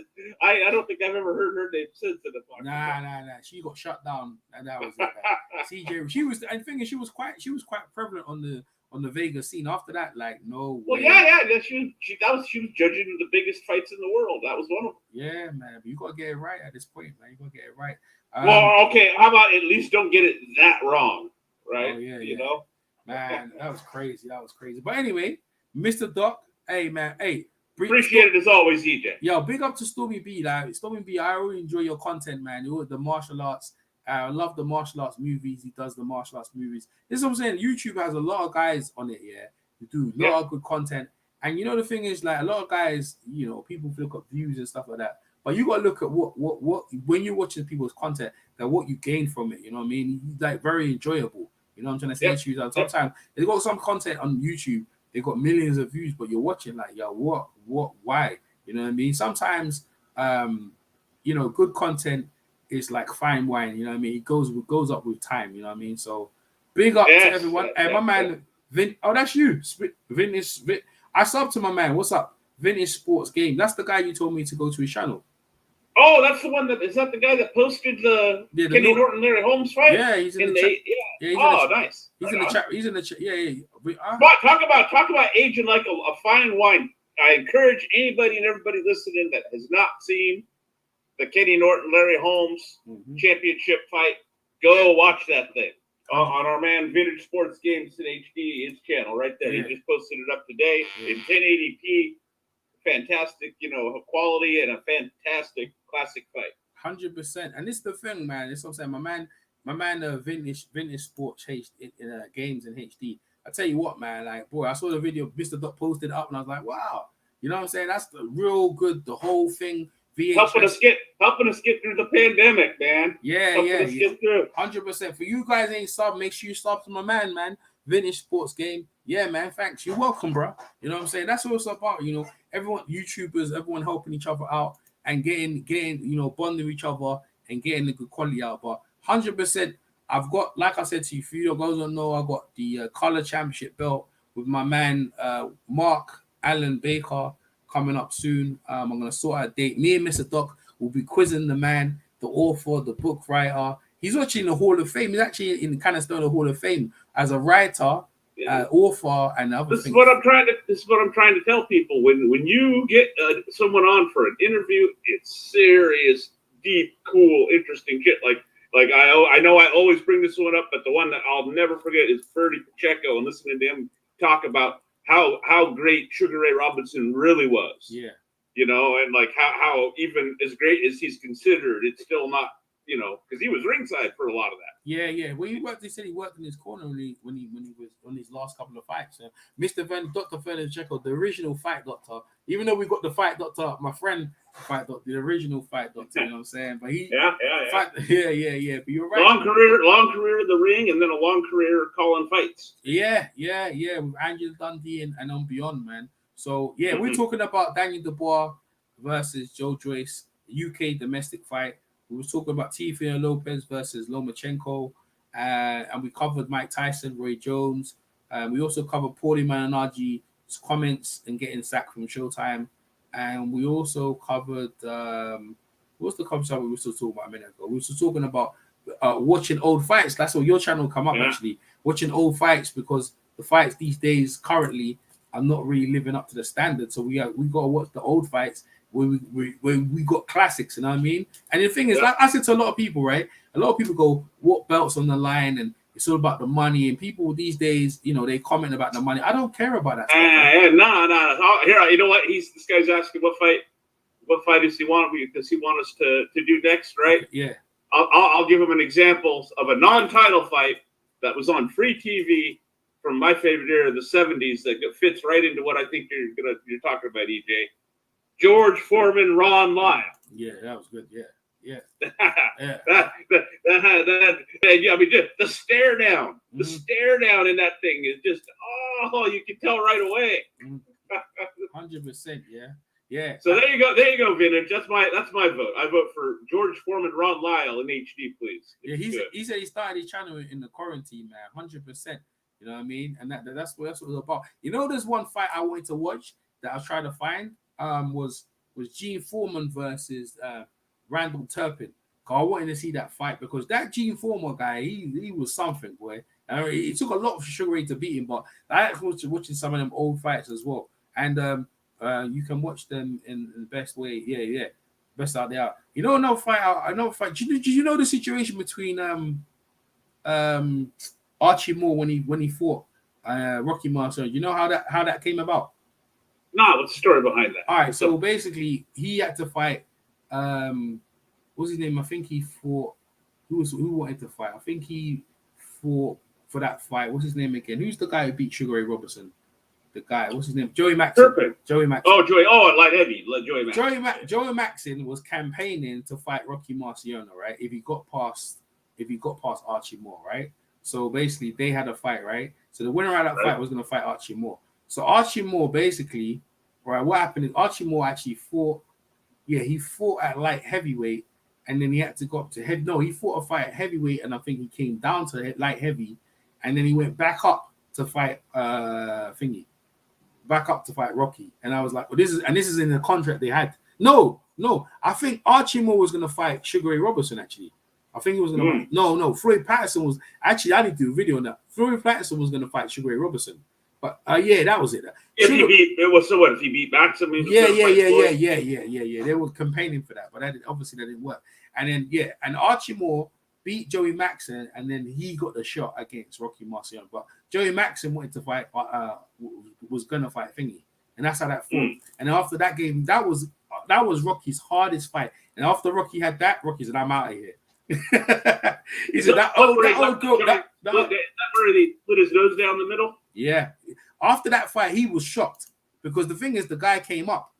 I don't think I've ever heard her name since in the podcast. Nah. She got shut down, and that was it. CJ. She was. I think she was quite prevalent on the Vegas scene. After that, like no way. Well, she was judging the biggest fights in the world. That was one of them. Yeah, man. But you gotta get it right at this point, man. You gotta get it right. Well, okay. How about at least don't get it that wrong, right? Oh, yeah, you know, man. That was crazy. But anyway, Mr. Doc. Hey, man. Hey. Appreciate it as always, EJ. Yo, big up to Stormy B. Like Stormy B, I really enjoy your content, man. The martial arts I love the martial arts movies. He does the martial arts movies. This is what I'm saying. YouTube has a lot of guys on it, yeah, who do a lot of good content. And you know the thing is, like a lot of guys, you know, people look at views and stuff like that. But you gotta look at what when you're watching people's content, that what you gain from it. You know what I mean? Like very enjoyable. You know what I'm trying to say? Yep. To you? Sometimes they got some content on YouTube. They got millions of views, but you're watching like, yo, what, why? You know what I mean? Sometimes, you know, good content is like fine wine. You know what I mean? It goes up with time. You know what I mean? So big up to everyone. And my man, Vin. Oh, that's you. Vin is. I subbed to my man. What's up? Vintage Sports Game. That's the guy you told me to go to his channel. Oh, that's the one that is that the guy that posted the Kenny Norton Larry Holmes fight? Yeah, he's in the chat. Yeah. Nice. He's in the chat. He's in the chat. Yeah. Talk about aging like a fine wine. I encourage anybody and everybody listening that has not seen the Kenny Norton Larry Holmes championship fight, go watch that thing on our man Vintage Sports Games in HD, his channel right there. He just posted it up today in 1080p. Fantastic, you know, quality and a fantastic classic fight. 100%. And this is the thing, man. This is what I'm saying. My man, Vintage Sports Games in HD. I tell you what, man. Like, boy, I saw the video Mr. Duck posted up, and I was like, wow. You know what I'm saying? That's the real good. The whole thing. VHS. Helping us get through the pandemic, man. Get through. 100%. For you guys ain't sub, make sure you sub to my man. Vintage Sports Game. Yeah, man. Thanks. You're welcome, bro. You know what I'm saying? That's what it's about. You know, everyone, YouTubers, everyone helping each other out and getting, you know, bonding with each other and getting the good quality out. But 100%, I've got, like I said to you, if you guys don't know, I got the color championship belt with my man Mark Allen Baker coming up soon. I'm gonna sort out a date. Me and Mr. Doc will be quizzing the man, the author, the book writer. He's actually in the Hall of Fame. He's actually in kind of still the Hall of Fame as a writer, author, and other things. This is what I'm trying to tell people. When you get someone on for an interview, it's serious, deep, cool, interesting shit. Like I know I always bring this one up, but the one that I'll never forget is Ferdy Pacheco, and listening to him talk about how great Sugar Ray Robinson really was. Yeah. You know, and like how even as great as he's considered, it's still not, you know, because he was ringside for a lot of that. Yeah. Well, they said he worked in his corner when he was on his last couple of fights. Dr. Ferdy Pacheco, the original fight doctor, even though we got the fight doctor, my friend fight doctor, the original fight doctor, you know what I'm saying? But he But you're right. Long career in the ring, and then a long career calling fights. Yeah, with Angel Dundee and on beyond, man. So we're talking about Daniel Dubois versus Joe Joyce, UK domestic fight. We were talking about Teofimo Lopez versus Lomachenko, and we covered Mike Tyson, Roy Jones. We also covered Paulie Malignaggi's comments and getting sacked from Showtime. And we also covered what's the conversation we were still talking about a minute ago? We were still talking about watching old fights. That's what your channel come up actually. Watching old fights, because the fights these days currently are not really living up to the standard. So we got to watch the old fights where we got classics, you know what I mean? And the thing is, like I said to a lot of people, right? A lot of people go, what belts on the line? And it's all about the money. And people these days, you know, they comment about the money. I don't care about that stuff. No. Here, you know what? This guy's asking what fight does he want? Does he want us to do next, right? Okay, yeah. I'll give him an example of a non-title fight that was on free TV from my favorite era of the 70s that fits right into what I think you're talking about, EJ. George Foreman, Ron Lyle. Yeah, that was good. Yeah. I mean, just the stare down. The stare down in that thing is just, you can tell right away. 100%, yeah. So there you go, Vintage. That's my vote. I vote for George Foreman, Ron Lyle in HD, please. Yeah, he said he started his channel in the quarantine, man. 100%. You know what I mean? And that's what it's about. You know, there's one fight I wanted to watch that I was trying to find. Was Gene Foreman versus Randall Turpin. I wanted to see that fight because that Gene Foreman guy, he was something, boy. It took a lot of Sugar Ray to beat him, but I was watching some of them old fights as well. And you can watch them in the best way. Yeah. Best out there. You know, another fight. Did you know the situation between Archie Moore when he fought Rocky Marciano? You know how that came about? No, what's the story behind that? All right, so basically he had to fight what's his name? I think he fought who wanted to fight. I think he fought for that fight. What's his name again? Who's the guy who beat Sugar Ray Robinson? The guy, what's his name? Joey Maxson. Turpin. Joey Maxson. Oh, Joey. Oh, light heavy. Joey Maxson. Joey Maxson was campaigning to fight Rocky Marciano, right? If he got past Archie Moore, right? So basically, they had a fight, right? So the winner of that fight was going to fight Archie Moore. So Archie Moore, basically, right? What happened is Archie Moore actually fought. Yeah, he fought at light heavyweight, and then he had to go up to heavy. No, he fought a fight at heavyweight, and I think he came down to light heavy, and then he went back up to fight back up to fight Rocky. And I was like, well, this is in the contract they had. No, I think Archie Moore was going to fight Sugar Ray Robinson, actually. I think he was going to fight. No, Floyd Patterson was actually. I need to do a video on that. Floyd Patterson was going to fight Sugar Ray Robinson, but yeah, that was it. If he beat Maxim, yeah. They were campaigning for that, but that didn't work. And then and Archie Moore beat Joey Maxson, and then he got the shot against Rocky Marciano. But Joey Maxson wanted to fight, was gonna fight Thingy, and that's how that fought. And after that game, that was Rocky's hardest fight. And after Rocky had that, Rocky said, "I'm out of here." He said, "That old girl." That where he put his nose down the middle. Yeah. After that fight, he was shocked because the thing is, the guy came up.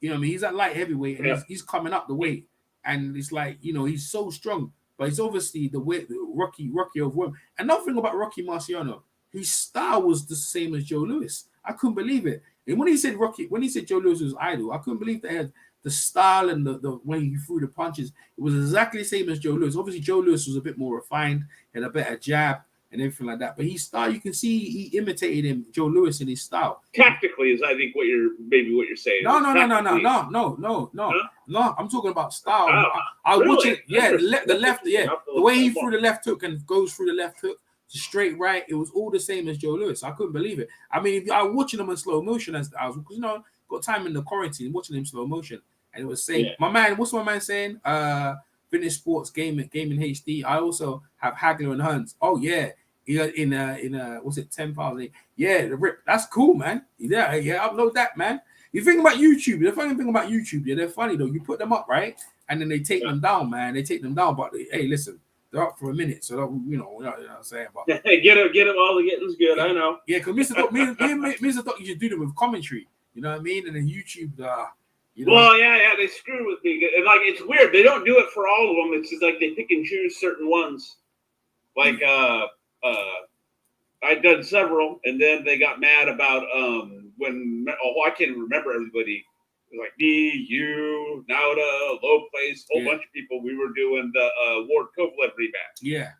You know what I mean? He's at light heavyweight, and he's coming up the weight, and it's like, you know, he's so strong. But it's obviously the way Rocky overwhelmed. Another thing about Rocky Marciano, his style was the same as Joe Louis. I couldn't believe it. And when he said Joe Louis was idol, I couldn't believe they had the style and the way he threw the punches. It was exactly the same as Joe Louis. Obviously, Joe Louis was a bit more refined and a better jab and everything like that. But his style, you can see he imitated him, Joe Louis, in his style. Tactically is, I think, what you're saying. No. I'm talking about style. I watch it. Yeah, the left. Yeah, the way he threw the left hook and goes through the left hook to straight right. It was all the same as Joe Louis. I couldn't believe it. I mean, I was watching him in slow motion as I was, got time in the quarantine watching him in slow motion, and it was saying, my man. What's my man saying? Fitness Sports Gaming HD. I also have Hagler and Hunt. Oh yeah. In what's it, 10,000? Yeah, the rip. That's cool, man. Yeah, upload that, man. You think about YouTube. The funny thing about YouTube, they're funny though. You put them up, right, and then they take them down, man. They take them down, but hey, listen, they're up for a minute, so you know what I'm saying. But get it while the getting's good. I know. Yeah, because Mr. Doc, you should do them with commentary. You know what I mean? And then YouTube, Well, yeah, they screw with me. And like, it's weird. They don't do it for all of them. It's just like they pick and choose certain ones. Like, I'd done several, and then they got mad about I can't remember everybody. It was like DU, Nauta, Low Place, a whole bunch of people. We were doing the Ward Kovalev rematch. Yeah,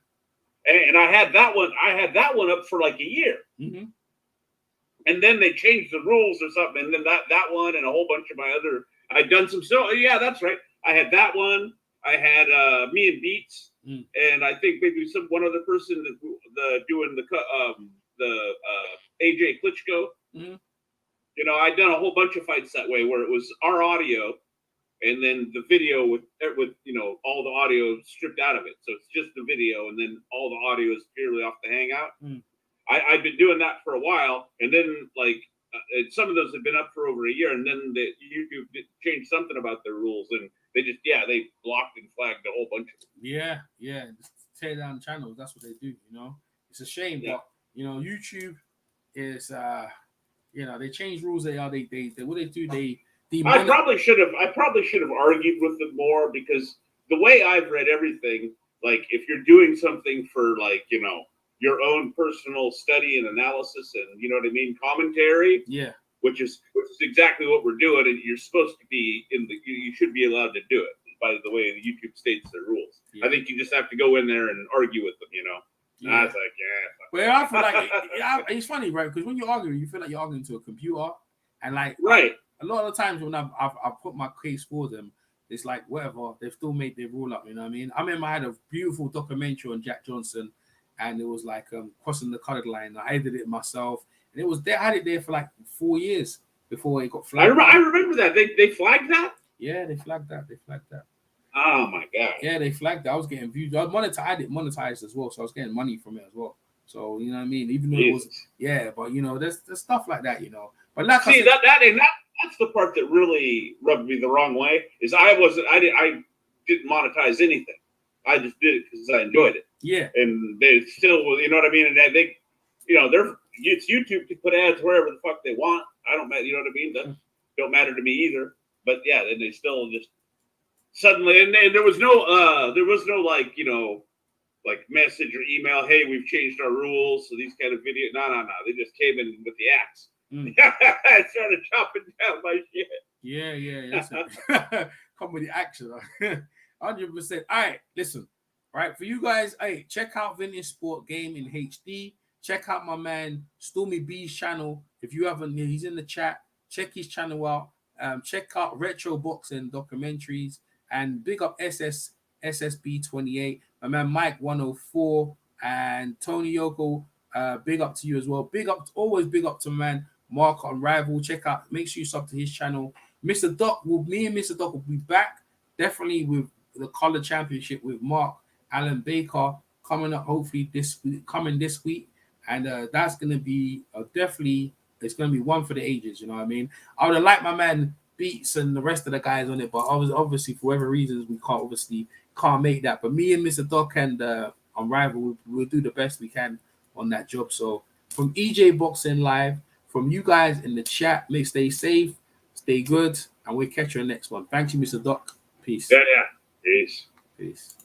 and I had that one. Up for like a year. Mm-hmm. And then they changed the rules or something, and then that one and a whole bunch of my other. I'd done some. So yeah, that's right. I had that one. I had me and Beats, and I think maybe one other person doing the AJ Klitschko. Mm-hmm. You know, I'd done a whole bunch of fights that way where it was our audio, and then the video with all the audio stripped out of it, so it's just the video, and then all the audio is purely off the Hangout. Mm. I've been doing that for a while, and then some of those have been up for over a year, and then YouTube changed something about their rules, and they just they blocked and flagged a whole bunch of them. Yeah, just tear down channels. That's what they do. It's a shame, but YouTube is they change rules. They what they do. I probably should have argued with them more, because the way I've read everything, like if you're doing something for your own personal study and analysis and commentary. Yeah. Which is exactly what we're doing, and you're supposed to be you should be allowed to do it by the way the YouTube states their rules. Yeah. I think you just have to go in there and argue with them, Yeah. I was like, Well, I feel like it's funny, right? Because when you're arguing, you feel like you're arguing to a computer, and right. A lot of the times when I've put my case for them, it's like whatever, they've still made their rule up. You know what I mean? I remember I had a beautiful documentary on Jack Johnson, and it was like crossing the colored line. I edited it myself, and it was there. I had it there for like 4 years before it got flagged. I remember that they flagged that. Yeah, they flagged that. Oh my god. Yeah, they flagged that. I was getting views. I had it monetized as well, so I was getting money from it as well. So you know what I mean. Even though it was but there's stuff like that, But like see that's the part that really rubbed me the wrong way. Is I didn't monetize anything. I just did it because I enjoyed it. Yeah. And they still, you know what I mean? And they it's YouTube to put ads wherever the fuck they want. I don't matter, you know what I mean? That don't matter to me either. But yeah, then they still just suddenly, and there was no like, like message or email, hey, we've changed our rules, so these kind of video. No. They just came in with the axe. I started chopping down my shit. Yeah. Come with the action. 100%. All right, listen. Right, for you guys, hey, check out Vintage Sport Game in HD. Check out my man Stormy B's channel. If you haven't, he's in the chat. Check his channel out. Check out Retro Boxing documentaries, and big up SSB 28. My man Mike 104 and Tony Yoko. Big up to you as well. Always big up to man Mark on Rival. Check out. Make sure you sub to his channel. Mr. Doc me and Mr. Doc will be back definitely with the Collar Championship with Mark Allen Baker coming up. Hopefully this week. And that's going to be definitely, it's going to be one for the ages. You know what I mean? I would have liked my man Beats and the rest of the guys on it, but obviously for whatever reasons we can't make that. But me and Mr. Doc and on Rival, we'll do the best we can on that job. So from EJ Boxing Live, from you guys in the chat, stay safe, stay good, and we'll catch you in the next one. Thank you, Mr. Doc. Peace. Yeah. Peace.